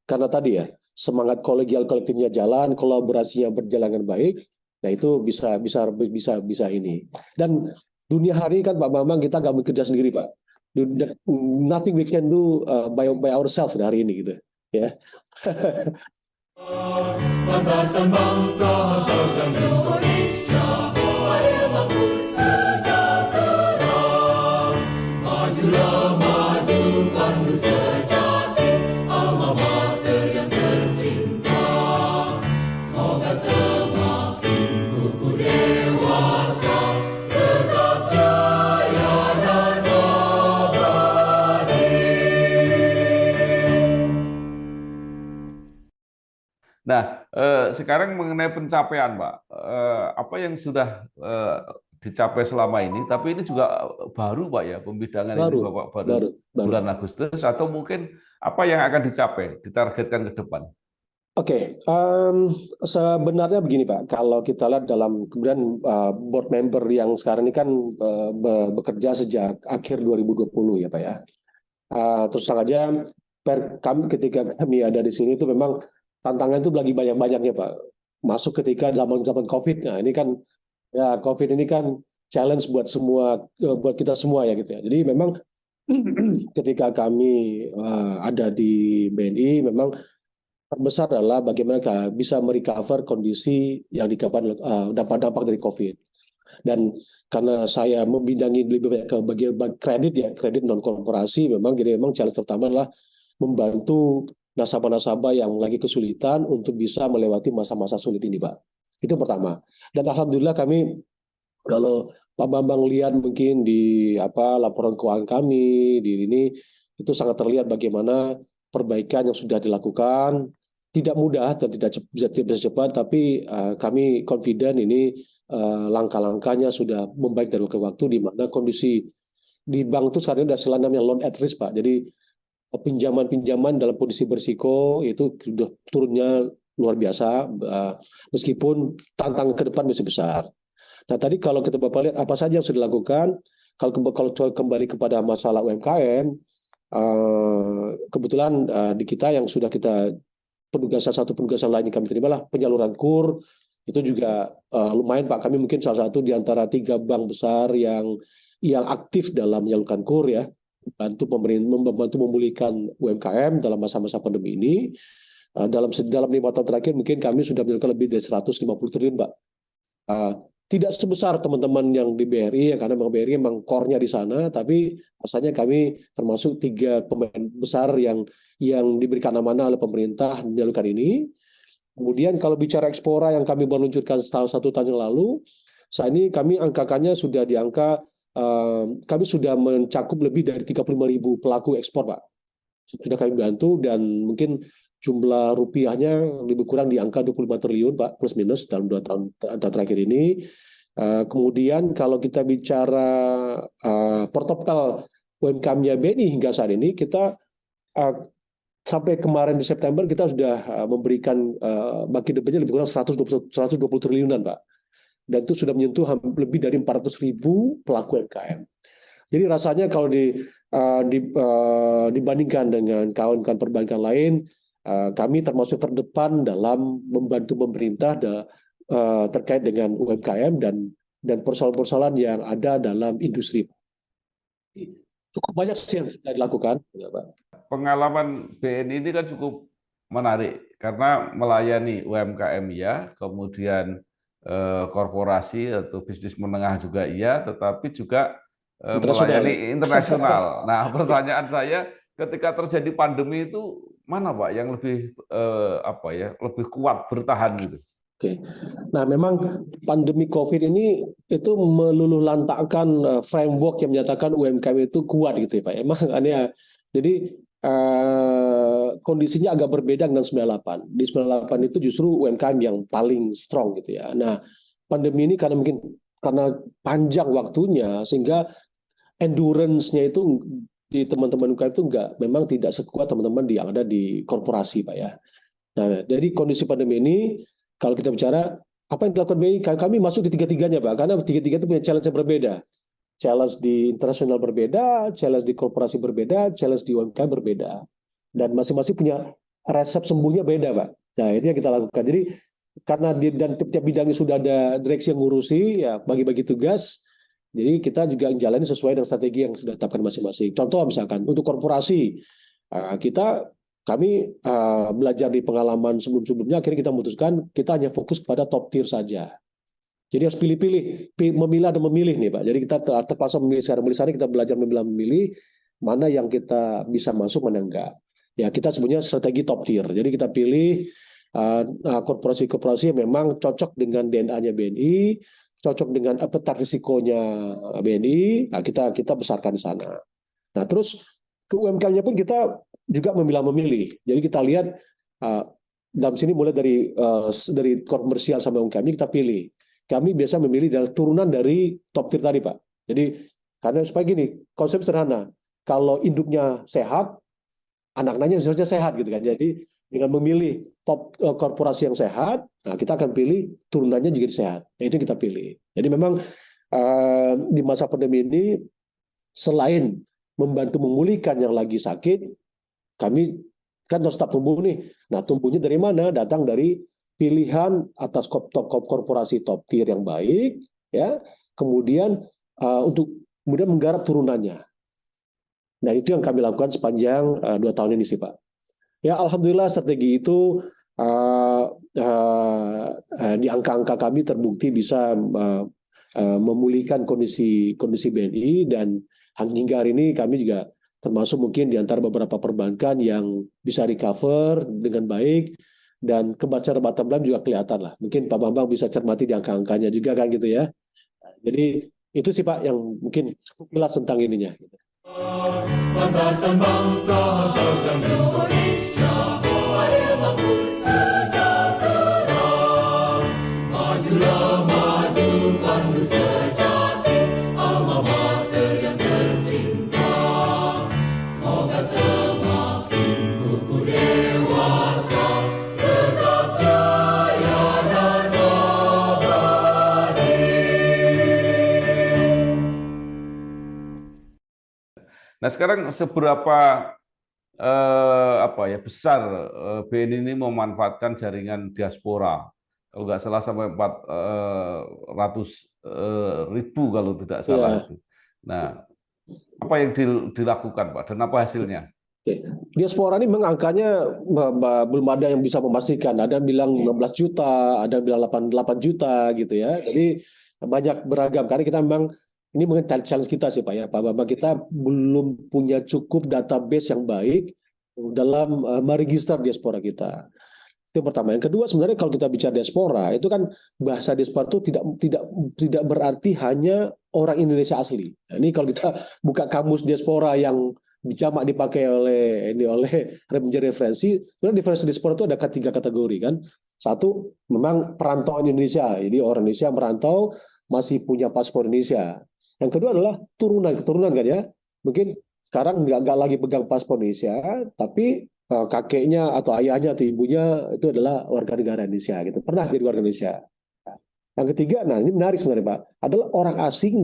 S1: karena tadi ya semangat kolegial kolektifnya jalan, kolaborasinya berjalan dengan baik, nah itu bisa ini. Dan dunia hari ini kan Pak Bambang kita nggak bekerja sendiri Pak. Nothing we can do by ourselves hari ini gitu ya.
S4: Banggakan bangsa, banggakan Indonesia, mari bangun sejahtera. Majulah maju pandu sejati, alma mater yang tercinta. Semoga semakin kukuh dewasa, tetap jaya dan
S2: sekarang mengenai pencapaian, Pak. Apa yang sudah dicapai selama ini, tapi ini juga baru, Pak ya, pembidangan ini
S1: Baru,
S2: Bapak baru
S1: baru, baru.
S2: bulan Agustus, atau mungkin apa yang akan dicapai, ditargetkan ke depan?
S1: Oke, sebenarnya begini Pak, kalau kita lihat dalam kemudian board member yang sekarang ini kan bekerja sejak akhir 2020 ya Pak ya. Terus terang aja, kami ketika kami ada di sini itu memang tantangan itu lagi banyak-banyaknya Pak. Masuk ketika zaman COVID, nah ini kan ya COVID ini kan challenge buat semua, buat kita semua ya gitu ya. Jadi memang ketika kami ada di BNI, memang terbesar adalah bagaimana bisa merecover kondisi yang dikabarkan dampak-dampak dari COVID. Dan karena saya membidangi lebih banyak ke bagian kredit ya, kredit non korporasi, jadi memang challenge terutama adalah membantu nasabah-nasabah yang lagi kesulitan untuk bisa melewati masa-masa sulit ini, Pak. Itu pertama. Dan alhamdulillah kami, kalau Pak Bambang lihat mungkin di laporan keuangan kami di ini, itu sangat terlihat bagaimana perbaikan yang sudah dilakukan. Tidak mudah dan tidak bisa cepat, tapi kami confident ini langkah-langkahnya sudah membaik dari waktu ke waktu, di mana kondisi di bank itu sekarang ini sudah namanya loan at risk, Pak. Jadi pinjaman-pinjaman dalam kondisi berisiko itu sudah turunnya luar biasa, meskipun tantangan ke depan masih besar. Nah tadi kalau kita Bapak lihat apa saja yang sudah dilakukan, kalau kembali kepada masalah UMKM, kebetulan di kita yang sudah kita satu penugasan lain yang kami terima lah penyaluran KUR, itu juga lumayan Pak. Kami mungkin salah satu di antara 3 bank besar yang aktif dalam menyalurkan KUR ya, membantu memulihkan UMKM dalam masa-masa pandemi ini. Dalam 5 tahun terakhir mungkin kami sudah menyalurkan lebih dari 150 triliun Pak. Tidak sebesar teman-teman yang di BRI ya, karena memang BRI memang core-nya di sana, tapi rasanya kami termasuk 3 pemain besar yang diberikan amanah oleh pemerintah menyalurkan ini. Kemudian kalau bicara Ekspora yang kami baru luncurkan 1 tahun yang lalu, saat ini kami angkakannya sudah di angka, kami sudah mencakup lebih dari 35.000 pelaku ekspor Pak. Sudah kami bantu, dan mungkin jumlah rupiahnya lebih kurang di angka 25 triliun Pak, plus minus dalam 2 tahun terakhir ini. Kemudian kalau kita bicara portofolio UMKM-nya BNI hingga saat ini, kita sampai kemarin di September kita sudah memberikan bagi depannya lebih kurang 120 triliunan Pak. Dan itu sudah menyentuh lebih dari 400.000 pelaku UMKM. Jadi rasanya kalau dibandingkan dengan kawan-kawan perbankan lain, kami termasuk terdepan dalam membantu pemerintah terkait dengan UMKM dan persoalan-persoalan yang ada dalam industri. Cukup banyak sih yang sudah dilakukan.
S2: Pengalaman BNI ini kan cukup menarik karena melayani UMKM ya, kemudian korporasi atau bisnis menengah juga iya, tetapi juga melayani internasional. Nah, pertanyaan saya, ketika terjadi pandemi itu mana Pak yang lebih lebih kuat bertahan gitu?
S1: Oke. Nah, memang pandemi COVID ini itu meluluhlantakkan framework yang menyatakan UMKM itu kuat gitu ya Pak. Emang aneh. Jadi kondisinya agak berbeda dengan 98. Di 98 itu justru UMKM yang paling strong gitu ya. Nah, pandemi ini karena panjang waktunya sehingga endurance-nya itu di teman-teman UMKM itu memang tidak sekuat teman-teman yang ada di korporasi Pak ya. Nah, jadi kondisi pandemi ini kalau kita bicara apa yang dilakukan BNI, kami masuk di tiga-tiganya Pak, karena tiga-tiga itu punya challenge yang berbeda. Challenge di internasional berbeda, challenge di korporasi berbeda, challenge di UMKM berbeda. Dan masing-masing punya resep sembuhnya beda Pak. Nah, itu yang kita lakukan. Jadi karena dan tiap bidangnya sudah ada direksi yang ngurusi, ya bagi-bagi tugas. Jadi kita juga menjalani sesuai dengan strategi yang sudah ditetapkan masing-masing. Contoh misalkan untuk korporasi, kami belajar di pengalaman sebelum-sebelumnya, akhirnya kita memutuskan kita hanya fokus pada top tier saja. Jadi harus pilih-pilih, memilah dan memilih nih Pak. Jadi kita terpaksa memilih sekarang, kita belajar memilih mana yang kita bisa masuk, mana enggak. Ya kita sebenarnya strategi top tier. Jadi kita pilih korporasi-korporasi yang memang cocok dengan DNA-nya BNI, cocok dengan appetite risikonya BNI. Nah, kita besarkan di sana. Nah terus ke UMKM-nya pun kita juga memilih. Jadi kita lihat dalam sini mulai dari komersial sampai kami kita pilih. Kami biasa memilih dari turunan dari top tier tadi, Pak. Jadi karena supaya gini, konsep sederhana. Kalau induknya sehat, anak-anaknya harusnya sehat gitu kan. Jadi dengan memilih top korporasi yang sehat, nah kita akan pilih turunannya juga sehat. Nah, itu kita pilih. Jadi memang di masa pandemi ini selain membantu memulihkan yang lagi sakit, kami kan harus tetap tumbuh nih. Nah, tumbuhnya dari mana? Datang dari pilihan atas korporasi top tier yang baik, ya. Kemudian untuk kemudian menggarap turunannya. Nah, itu yang kami lakukan sepanjang 2 tahun ini sih, Pak. Ya, alhamdulillah strategi itu di angka-angka kami terbukti bisa memulihkan kondisi BNI, dan hingga hari ini kami juga termasuk mungkin di antara beberapa perbankan yang bisa recover dengan baik, dan kebaca bottom line juga kelihatan lah. Mungkin Pak Bambang bisa cermati di angka-angkanya juga kan gitu ya. Jadi itu sih Pak yang mungkin sekilas tentang ininya.
S4: Banggakan bangsa, banggakan Indonesia, adil makmur sejahtera. Majulah maju pandu sejati, alma mater yang tercinta. Semoga semakin kukuh dewasa, tetap jaya dan abadi.
S2: Nah, sekarang seberapa besar BNI ini memanfaatkan jaringan diaspora? Kalau nggak salah sampai 400.000 kalau tidak salah.
S1: Ya.
S2: Nah, apa yang dilakukan, Pak, dan apa hasilnya?
S1: Oke. Diaspora ini memang angkanya belum ada yang bisa memastikan. Ada yang bilang 16 juta, ada yang bilang 8 juta gitu ya. Jadi banyak beragam. Karena kita memang, ini mungkin challenge kita sih Pak ya, Pak Bambang, kita belum punya cukup database yang baik dalam meregister diaspora kita. Itu yang pertama. Yang kedua, sebenarnya kalau kita bicara diaspora, itu kan bahasa diaspora itu tidak berarti hanya orang Indonesia asli. Nah, ini kalau kita buka kamus diaspora yang jamak dipakai oleh menjadi referensi, sebenarnya diferensi diaspora itu ada 3 kategori kan. Satu, memang perantauan Indonesia. Jadi orang Indonesia merantau masih punya paspor Indonesia. Yang kedua adalah keturunan kan ya. Mungkin sekarang nggak lagi pegang paspor Indonesia, tapi kakeknya atau ayahnya atau ibunya itu adalah warga negara Indonesia gitu, pernah jadi warga Indonesia. Yang ketiga, nah ini menarik sebenarnya Pak, adalah orang asing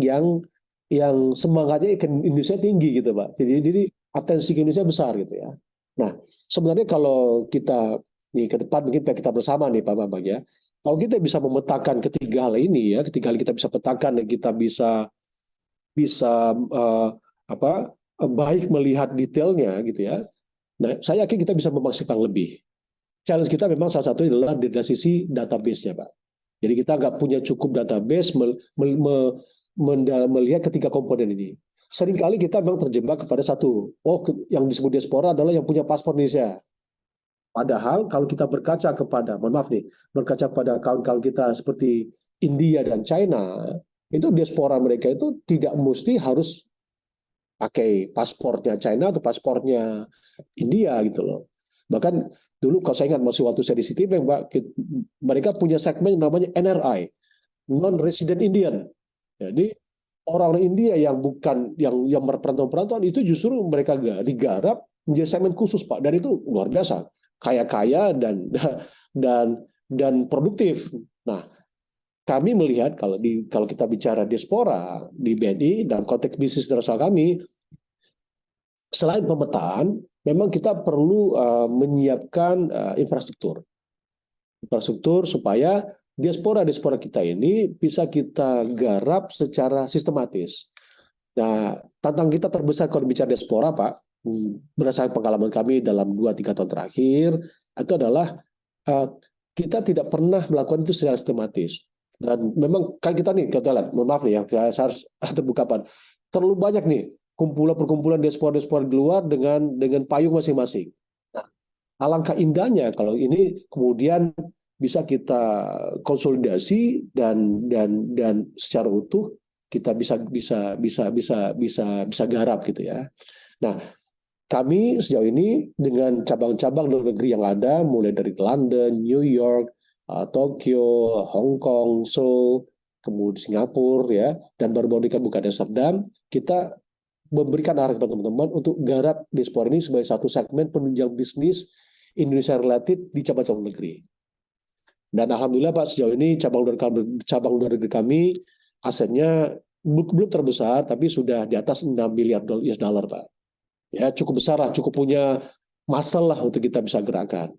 S1: yang semangatnya ke Indonesia tinggi gitu Pak. Jadi atensi ke Indonesia besar gitu ya. Nah sebenarnya kalau kita nih ke depan mungkin kita bersama nih Pak Bambang ya, kalau kita bisa memetakan ketiga hal ini ya, ketiga hal kita bisa petakan dan kita bisa baik melihat detailnya gitu ya. Nah, saya yakin kita bisa memaksimalkan lebih. Challenge kita memang salah satu adalah dari sisi database-nya, Pak. Jadi kita nggak punya cukup database melihat ketiga komponen ini. Seringkali kita memang terjebak kepada satu, yang disebut diaspora adalah yang punya paspor Indonesia. Padahal kalau kita berkaca kepada kawan-kawan kita seperti India dan China, itu diaspora mereka itu tidak mesti harus pakai paspornya China atau paspornya India gitu loh. Bahkan dulu kalau saya ingat masih waktu saya di Citibank, Pak, mereka punya segmen yang namanya NRI, non-resident Indian. Jadi orang-orang India yang bukan yang perantauan itu justru mereka digarap menjadi segmen khusus Pak, dan itu luar biasa, kaya dan produktif. Nah, kami melihat kalau kita bicara diaspora di BNI dalam konteks bisnis internasional kami, selain pemetaan, memang kita perlu menyiapkan infrastruktur supaya diaspora kita ini bisa kita garap secara sistematis. Nah, tantangan kita terbesar kalau bicara diaspora, Pak, berdasarkan pengalaman kami dalam 2-3 tahun terakhir, itu adalah kita tidak pernah melakukan itu secara sistematis. Dan memang kan kita nih, mohon maaf nih ya, saya harus terbuka Pak, terlalu banyak nih perkumpulan diaspora di luar dengan payung masing-masing. Nah, alangkah indahnya kalau ini kemudian bisa kita konsolidasi dan secara utuh kita bisa garap gitu ya. Nah, kami sejauh ini dengan cabang-cabang luar negeri yang ada, mulai dari London, New York, Tokyo, Hong Kong, Seoul, kemudian Singapura, ya, dan baru-baru kita buka di Amsterdam, kita memberikan arah kepada teman-teman untuk garap diaspora ini sebagai satu segmen penunjang bisnis Indonesia related di cabang-cabang negeri. Dan alhamdulillah Pak, sejauh ini cabang luar negeri kami asetnya belum terbesar, tapi sudah di atas 6 miliar US dollar Pak. Ya, cukup besar lah, cukup punya masalah untuk kita bisa gerakan.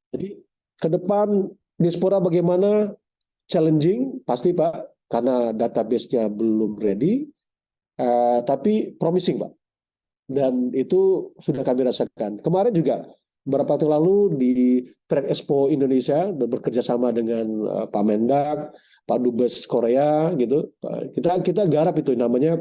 S1: Jadi ke depan diaspora bagaimana? Challenging pasti Pak, karena database-nya belum ready, tapi promising Pak. Dan itu sudah kami rasakan. Kemarin juga beberapa waktu lalu di Trade Expo Indonesia bekerja sama dengan Pak Mendak, Pak Dubes Korea gitu. Kita garap itu namanya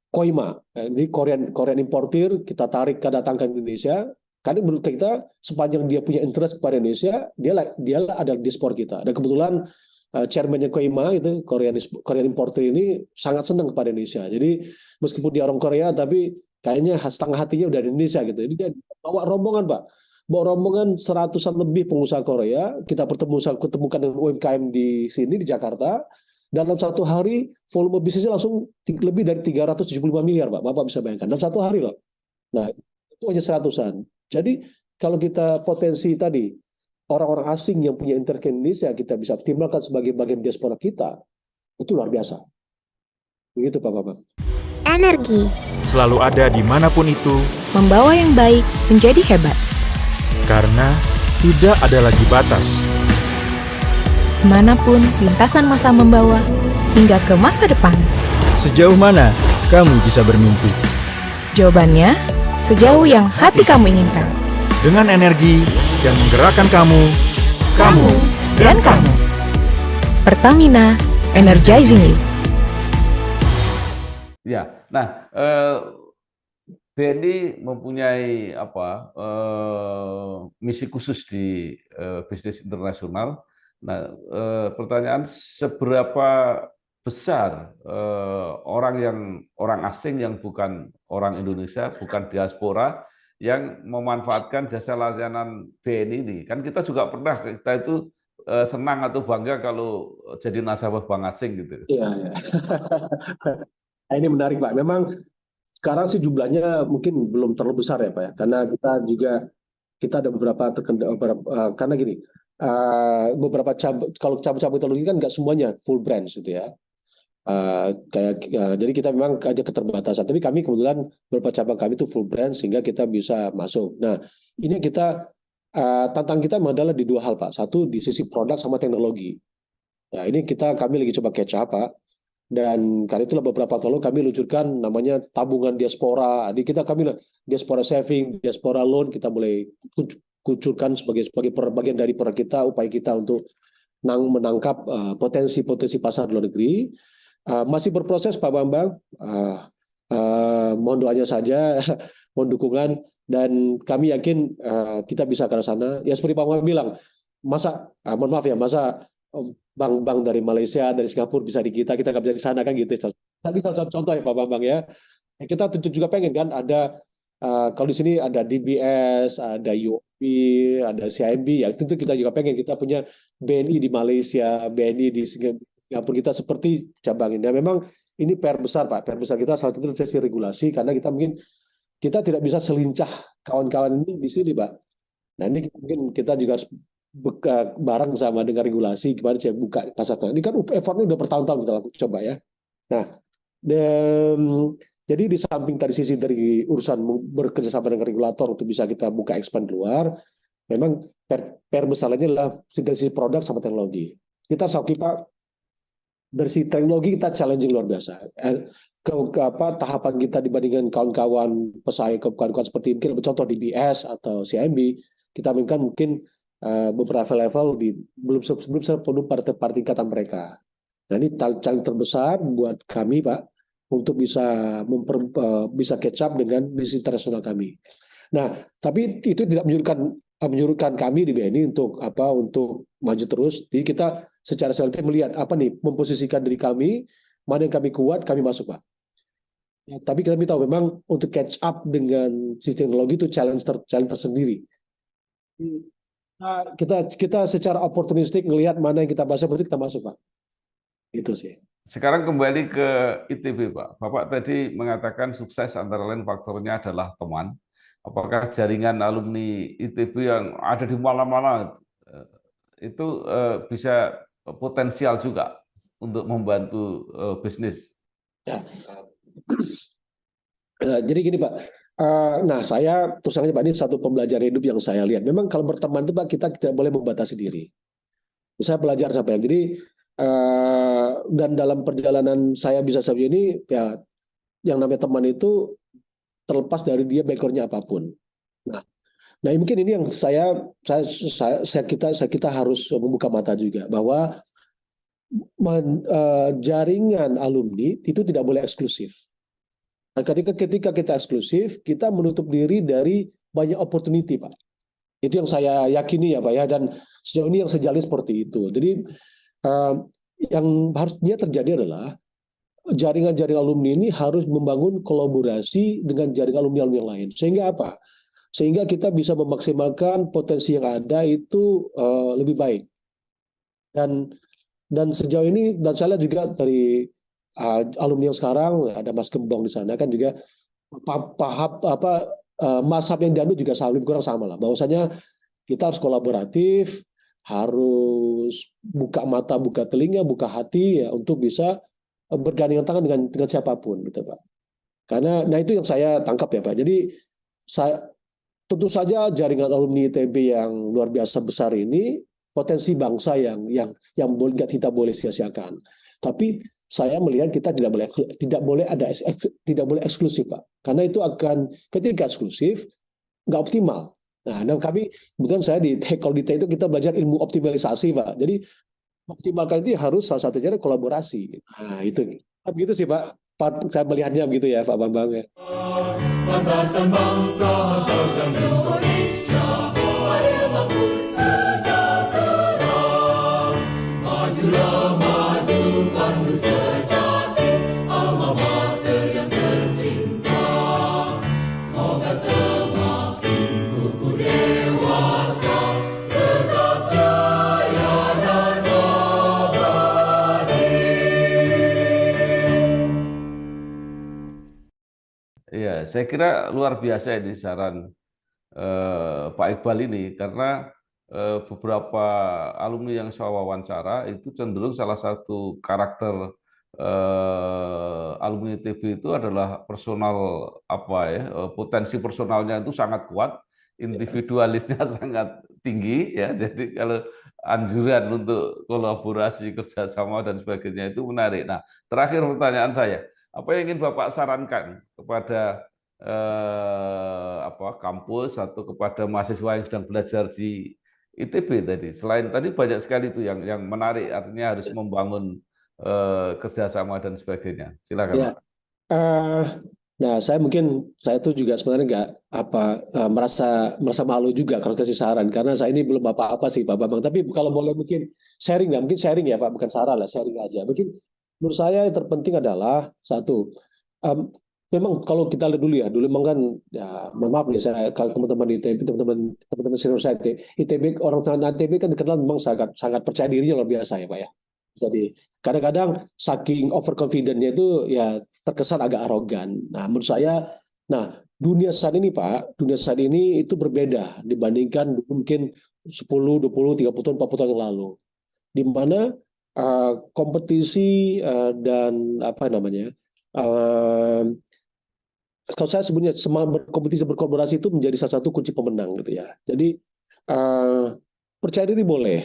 S1: Koima. Ini Korean importer, kita tarik datangkan ke Indonesia. Karena menurut kita sepanjang dia punya interest kepada Indonesia, dia adalah diaspora kita. Dan kebetulan chairman-nya Koima itu Korean importer ini sangat senang kepada Indonesia. Jadi meskipun dia orang Korea tapi kayaknya setengah hatinya udah di Indonesia gitu. Jadi dia bawa rombongan Pak. Bawa rombongan 100-an lebih pengusaha Korea. Kita ketemukan dengan UMKM di sini di Jakarta. Dalam satu hari volume bisnisnya langsung lebih dari 375 miliar Pak. Bapak bisa bayangkan dalam satu hari loh. Nah, itu hanya 100-an. Jadi kalau kita potensi tadi orang-orang asing yang punya interest ke Indonesia kita bisa optimalkan sebagai bagian diaspora kita, itu luar biasa. Begitu Pak Bambang.
S5: Energi
S6: Selalu ada dimanapun itu,
S5: membawa yang baik menjadi hebat.
S6: karena tidak ada lagi batas.
S5: Kemanapun lintasan masa membawa, hingga ke masa depan.
S6: Sejauh mana kamu bisa bermimpi?
S5: Jawabannya, sejauh yang hati kamu inginkan.
S6: Dengan energi yang menggerakkan kamu
S5: Dan kamu. Pertamina, energizing you.
S2: Ya, nah BNI mempunyai misi khusus di bisnis internasional. Nah, pertanyaan seberapa besar orang asing yang bukan orang Indonesia, bukan diaspora, yang memanfaatkan jasa layanan BNI ini? Kan kita juga pernah, kita itu senang atau bangga kalau jadi nasabah bank asing gitu.
S1: Iya, ya. Nah, ini menarik Pak. Memang sekarang sih jumlahnya mungkin belum terlalu besar ya Pak ya. Karena kita ada beberapa karena gini, beberapa kalau cabang-cabang teknologi kan nggak semuanya full branch gitu ya. Jadi kita memang ada keterbatasan. Tapi kami kebetulan beberapa cabang kami itu full branch sehingga kita bisa masuk. Nah, ini tantang kita adalah di dua hal Pak. Satu di sisi produk sama teknologi. Nah, ini kami lagi coba catch up Pak. Dan karena itulah beberapa tahun lalu kami luncurkan namanya tabungan diaspora. Jadi kami diaspora saving, diaspora loan kita mulai kucurkan sebagai bagian dari upaya kita untuk menangkap potensi pasar luar negeri. Masih berproses Pak Bambang. Mohon doanya saja, mohon dukungan, dan kami yakin kita bisa ke sana. Ya seperti Pak Bambang bilang, mohon maaf ya, masa bank-bank dari Malaysia, dari Singapura bisa di kita nggak bisa di sana kan gitu. Tadi salah satu contoh ya Pak Bambang ya. Kita tentu juga pengen kan ada kalau di sini ada DBS, ada UOB, ada CIMB, ya tentu kita juga pengen kita punya BNI di Malaysia, BNI di Singapura kita seperti cabang ini. Dan memang ini PR besar Pak, PR besar kita salah satu dari sisi regulasi karena kita tidak bisa selincah kawan-kawan ini di sini Pak. Nah ini mungkin kita juga harus bareng sama dengan regulasi gimana saya buka pasar. Ini kan effortnya udah bertahun-tahun kita lakukan coba ya. Nah, jadi di samping tadi sisi dari urusan bekerjasama dengan regulator untuk bisa kita buka expand luar, memang PR besarnya adalah dari sisi produk sama teknologi. Kita Pak, dari sisi teknologi kita challenging luar biasa. Tahapan kita dibandingkan kawan-kawan pesaing kawan-kawan seperti mungkin contoh DBS atau CIMB, kita mungkin beberapa level belum sepenuh pada tingkatan mereka. Nah ini challenge terbesar buat kami Pak untuk bisa catch up dengan bisnis internasional kami. Nah tapi itu tidak menyuruhkan kami di BNI untuk maju terus. Jadi kita secara selektif melihat memposisikan diri kami, mana yang kami kuat kami masuk Pak. Ya, tapi kita tahu memang untuk catch up dengan sistem teknologi itu challenge tersendiri. Nah, kita secara oportunistik ngelihat mana yang kita bahas berarti kita masuk, Pak. Itu sih.
S2: Sekarang kembali ke ITB, Pak. Bapak tadi mengatakan sukses antara lain faktornya adalah teman. Apakah jaringan alumni ITB yang ada di mana-mana itu bisa potensial juga untuk membantu bisnis?
S1: Ya. Jadi gini, Pak. Nah, saya terus terang aja, Pak, ini satu pembelajaran hidup yang saya lihat. Memang kalau berteman itu, Pak, kita tidak boleh membatasi diri. Saya belajar sampai jadi dan dalam perjalanan saya bisa sampai ini, ya yang namanya teman itu terlepas dari dia backgroundnya apapun. Nah, mungkin ini yang kita harus membuka mata juga bahwa jaringan alumni itu tidak boleh eksklusif. Nah, ketika kita eksklusif, kita menutup diri dari banyak opportunity, Pak. Itu yang saya yakini ya, Pak ya. Dan sejauh ini yang saya jalani seperti itu. Jadi yang harusnya terjadi adalah jaringan-jaringan alumni ini harus membangun kolaborasi dengan jaringan alumni-alumni yang lain. Sehingga apa? Sehingga kita bisa memaksimalkan potensi yang ada itu lebih baik. Dan sejauh ini, dan saya lihat juga dari alumni yang sekarang ada Mas Gembong di sana kan juga mazhab yang diambil juga lebih kurang sama lah. Bahwasanya kita harus kolaboratif, harus buka mata, buka telinga, buka hati ya untuk bisa bergandengan tangan dengan siapapun gitu, Pak. Karena itu yang saya tangkap ya, Pak. Jadi tentu saja jaringan alumni ITB yang luar biasa besar ini potensi bangsa yang kita boleh sia-siakan. Tapi saya melihat kita tidak boleh eksklusif, Pak. Karena itu akan ketika eksklusif nggak optimal. Nah, dan kami kebetulan saya kalau di TE itu kita belajar ilmu optimalisasi, Pak. Jadi optimalkan itu harus salah satu cara kolaborasi. Nah, itu. Begitu sih, Pak. Saya melihatnya begitu ya, Pak Bambang ya.
S4: Banggakan bangsa, banggakan Indonesia, adil makmur sejahtera. Majulah maju pandu sejati, alma mater yang tercinta. Semoga semakin kukuh dewasa, tetap jaya dan abadi.
S2: Iya, saya kira luar biasa ini saran Pak Iqbal ini karena beberapa alumni yang saya wawancara itu cenderung salah satu karakter alumni ITB itu adalah personal potensi personalnya itu sangat kuat, individualisnya sangat tinggi ya. Jadi kalau anjuran untuk kolaborasi, kerjasama dan sebagainya itu menarik. Nah, terakhir pertanyaan saya. Apa yang ingin Bapak sarankan kepada kampus atau kepada mahasiswa yang sedang belajar di ITB tadi? Selain tadi banyak sekali itu yang menarik, artinya harus membangun kerjasama dan sebagainya. Silakan,
S1: Ya.
S2: Pak.
S1: Nah, saya tuh juga sebenarnya merasa malu juga kalau kasih saran karena saya ini belum apa-apa sih, Pak Bambang. Tapi kalau boleh mungkin sharing ya, Pak, bukan saran lah, sharing aja. Mungkin menurut saya yang terpenting adalah satu, memang kalau kita lihat dulu memang kan ya maaf ya saya kalau teman-teman di ITB, teman-teman senior saya ITB, orang ITB kan dikenal memang sangat percaya dirinya luar biasa ya, Pak ya. Jadi kadang-kadang saking overconfident-nya itu ya terkesan agak arogan. Nah, menurut saya, dunia saat ini, Pak, itu berbeda dibandingkan mungkin 10, 20, 30 tahun, 40 tahun yang lalu. Di mana kompetisi dan kalau saya sebutnya berkompetisi, berkolaborasi itu menjadi salah satu kunci pemenang gitu ya. Jadi percaya diri boleh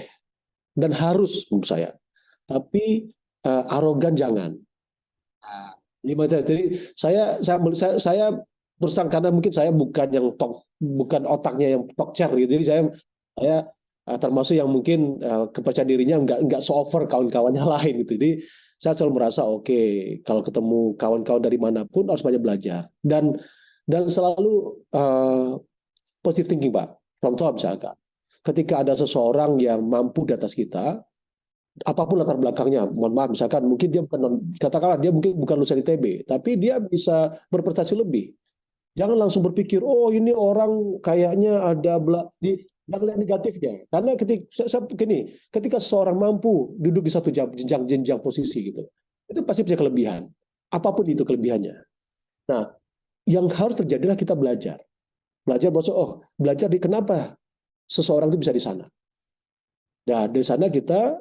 S1: dan harus menurut saya, tapi arogan jangan. Jadi saya terus terang karena mungkin saya bukan otaknya yang tokcer gitu. Jadi saya termasuk yang mungkin kepercayaan dirinya nggak so-over kawan-kawannya lain gitu. Jadi saya selalu merasa oke, kalau ketemu kawan-kawan dari manapun harus banyak belajar dan selalu positive thinking, Pak. Contoh misalkan ketika ada seseorang yang mampu di atas kita, apapun latar belakangnya, mohon maaf, misalkan mungkin dia katakanlah dia mungkin bukan lulusan ITB, tapi dia bisa berprestasi lebih. Jangan langsung berpikir, oh ini orang kayaknya ada jangan lihat negatifnya. Karena ketika seseorang mampu duduk di satu jenjang posisi gitu, itu pasti punya kelebihan. Apapun itu kelebihannya. Nah, yang harus terjadi adalah kita belajar bahwa belajar di kenapa seseorang itu bisa di sana. Nah, dari sana kita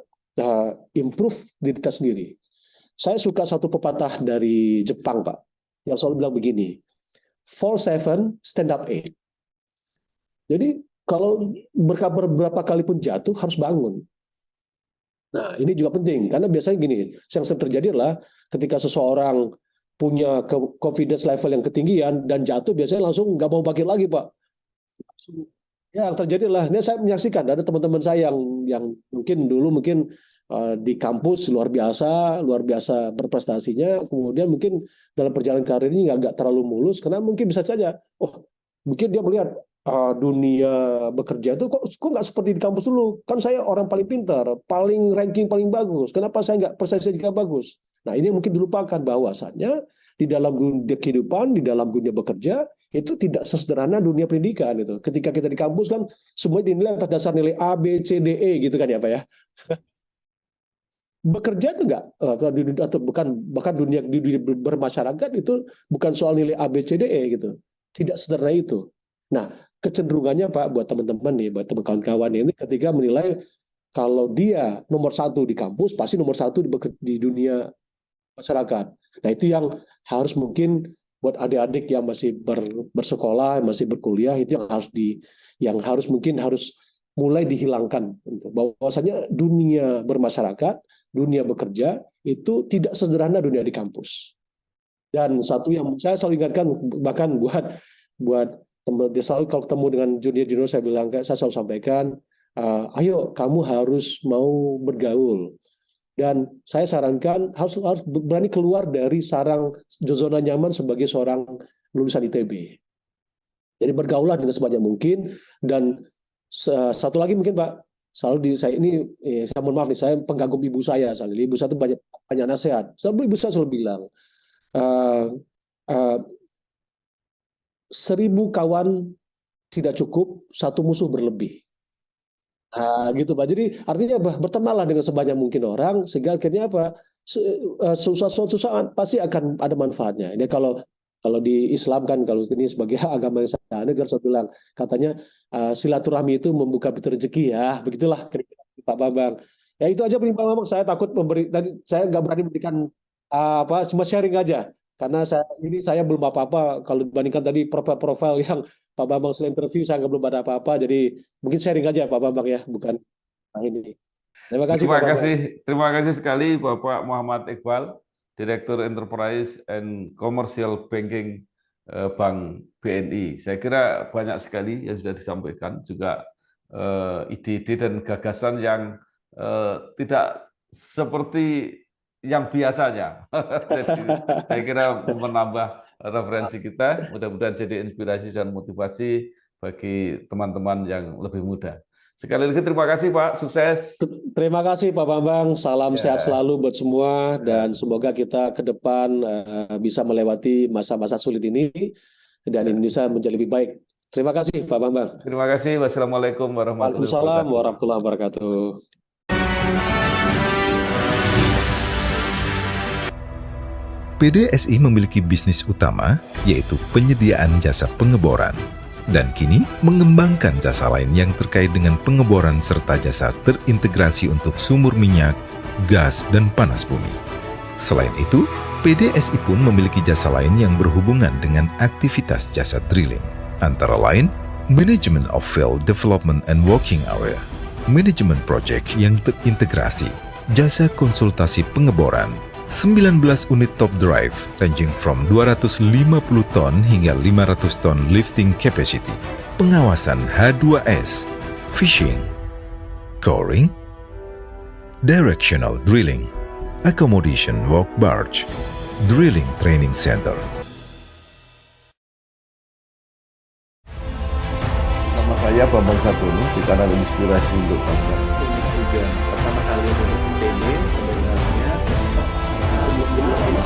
S1: improve diri kita sendiri. Saya suka satu pepatah dari Jepang, Pak, yang selalu bilang begini, fall 7, stand up 8. Jadi kalau beberapa kali pun jatuh harus bangun. Nah, ini juga penting karena biasanya gini, yang sering terjadi adalah ketika seseorang punya confidence level yang ketinggian dan jatuh biasanya langsung nggak mau bangkit lagi, Pak. Ya, yang terjadi adalah ini saya menyaksikan ada teman-teman saya yang mungkin dulu di kampus luar biasa berprestasinya, kemudian mungkin dalam perjalanan karir ini nggak terlalu mulus karena mungkin bisa saja, mungkin dia melihat dunia bekerja itu kok nggak seperti di kampus dulu, kan saya orang paling pintar, paling ranking paling bagus, kenapa saya nggak prestasi juga bagus? Nah, ini mungkin dilupakan bahwasannya di dalam dunia kehidupan, di dalam dunia bekerja itu tidak sesederhana dunia pendidikan itu. Ketika kita di kampus kan semuanya dinilai atas dasar nilai A, B, C, D, E gitu kan ya Pak ya. Bekerja itu enggak atau bahkan dunia bermasyarakat itu bukan soal nilai A, B, C, D, E gitu. Tidak sederhana itu. Nah, kecenderungannya Pak buat teman-teman nih, buat teman kawan-kawan ini ketika menilai kalau dia nomor 1 di kampus pasti nomor 1 di dunia masyarakat. Nah, itu yang harus mungkin buat adik-adik yang masih bersekolah, masih berkuliah itu yang harus mulai dihilangkan. Bahwasanya dunia bermasyarakat, dunia bekerja itu tidak sederhana dunia di kampus. Dan satu yang saya selalu ingatkan bahkan buat teman, selalu kalau ketemu dengan junior saya selalu sampaikan, ayo kamu harus mau bergaul. Dan saya sarankan harus berani keluar dari sarang zona nyaman sebagai seorang lulusan ITB. Jadi bergaulah dengan sebanyak mungkin. Dan satu lagi mungkin Pak, saya mohon maaf nih, saya penggagum ibu saya. Ibu saya itu banyak nasihat. Ibu saya selalu bilang, 1000 kawan tidak cukup, 1 musuh berlebih. Gitu Pak. Jadi artinya bertemanlah dengan sebanyak mungkin orang sehingga akhirnya suatu saat pasti akan ada manfaatnya. Ini kalau di Islam kan, kalau ini sebagai agama yang saya anut, saya bilang katanya silaturahmi itu membuka pintu rezeki ya. Begitulah Pak Bambang. Ya itu aja Pak Bambang. Saya takut tadi saya nggak berani memberikan cuma sharing aja. Karena saya belum apa-apa kalau dibandingkan tadi profil yang Pak Bambang sudah interview, saya belum ada apa-apa, jadi mungkin sharing aja Pak Bambang ya, bukan ini. Terima kasih.
S2: Terima kasih sekali Bapak Muhammad Iqbal, Direktur Enterprise and Commercial Banking Bank BNI. Saya kira banyak sekali yang sudah disampaikan, juga ide-ide dan gagasan yang tidak seperti yang biasanya. Jadi, saya kira menambah referensi kita, mudah-mudahan jadi inspirasi dan motivasi bagi teman-teman yang lebih muda. Sekali lagi terima kasih Pak, sukses.
S1: Terima kasih Pak Bambang, salam sehat selalu buat semua, dan semoga kita ke depan bisa melewati masa-masa sulit ini dan Indonesia menjadi lebih baik. Terima kasih Pak Bambang.
S2: Terima kasih. Wassalamualaikum warahmatullahi wabarakatuh.
S1: Waalaikumsalam warahmatullahi wabarakatuh.
S7: PDSI memiliki bisnis utama, yaitu penyediaan jasa pengeboran, dan kini mengembangkan jasa lain yang terkait dengan pengeboran serta jasa terintegrasi untuk sumur minyak, gas, dan panas bumi. Selain itu, PDSI pun memiliki jasa lain yang berhubungan dengan aktivitas jasa drilling, antara lain Management of Field Development and Working Area, Manajemen Project yang terintegrasi, jasa konsultasi pengeboran, 19 unit top drive ranging from 250 ton hingga 500 ton lifting capacity, pengawasan H2S, fishing, coring, directional drilling, accommodation walk barge, drilling training center.
S2: Nama saya Bambang Saturno di kanal Inspirasi untuk Bangsa.
S3: juga pertama kali nulis IPB sebenarnya sebelum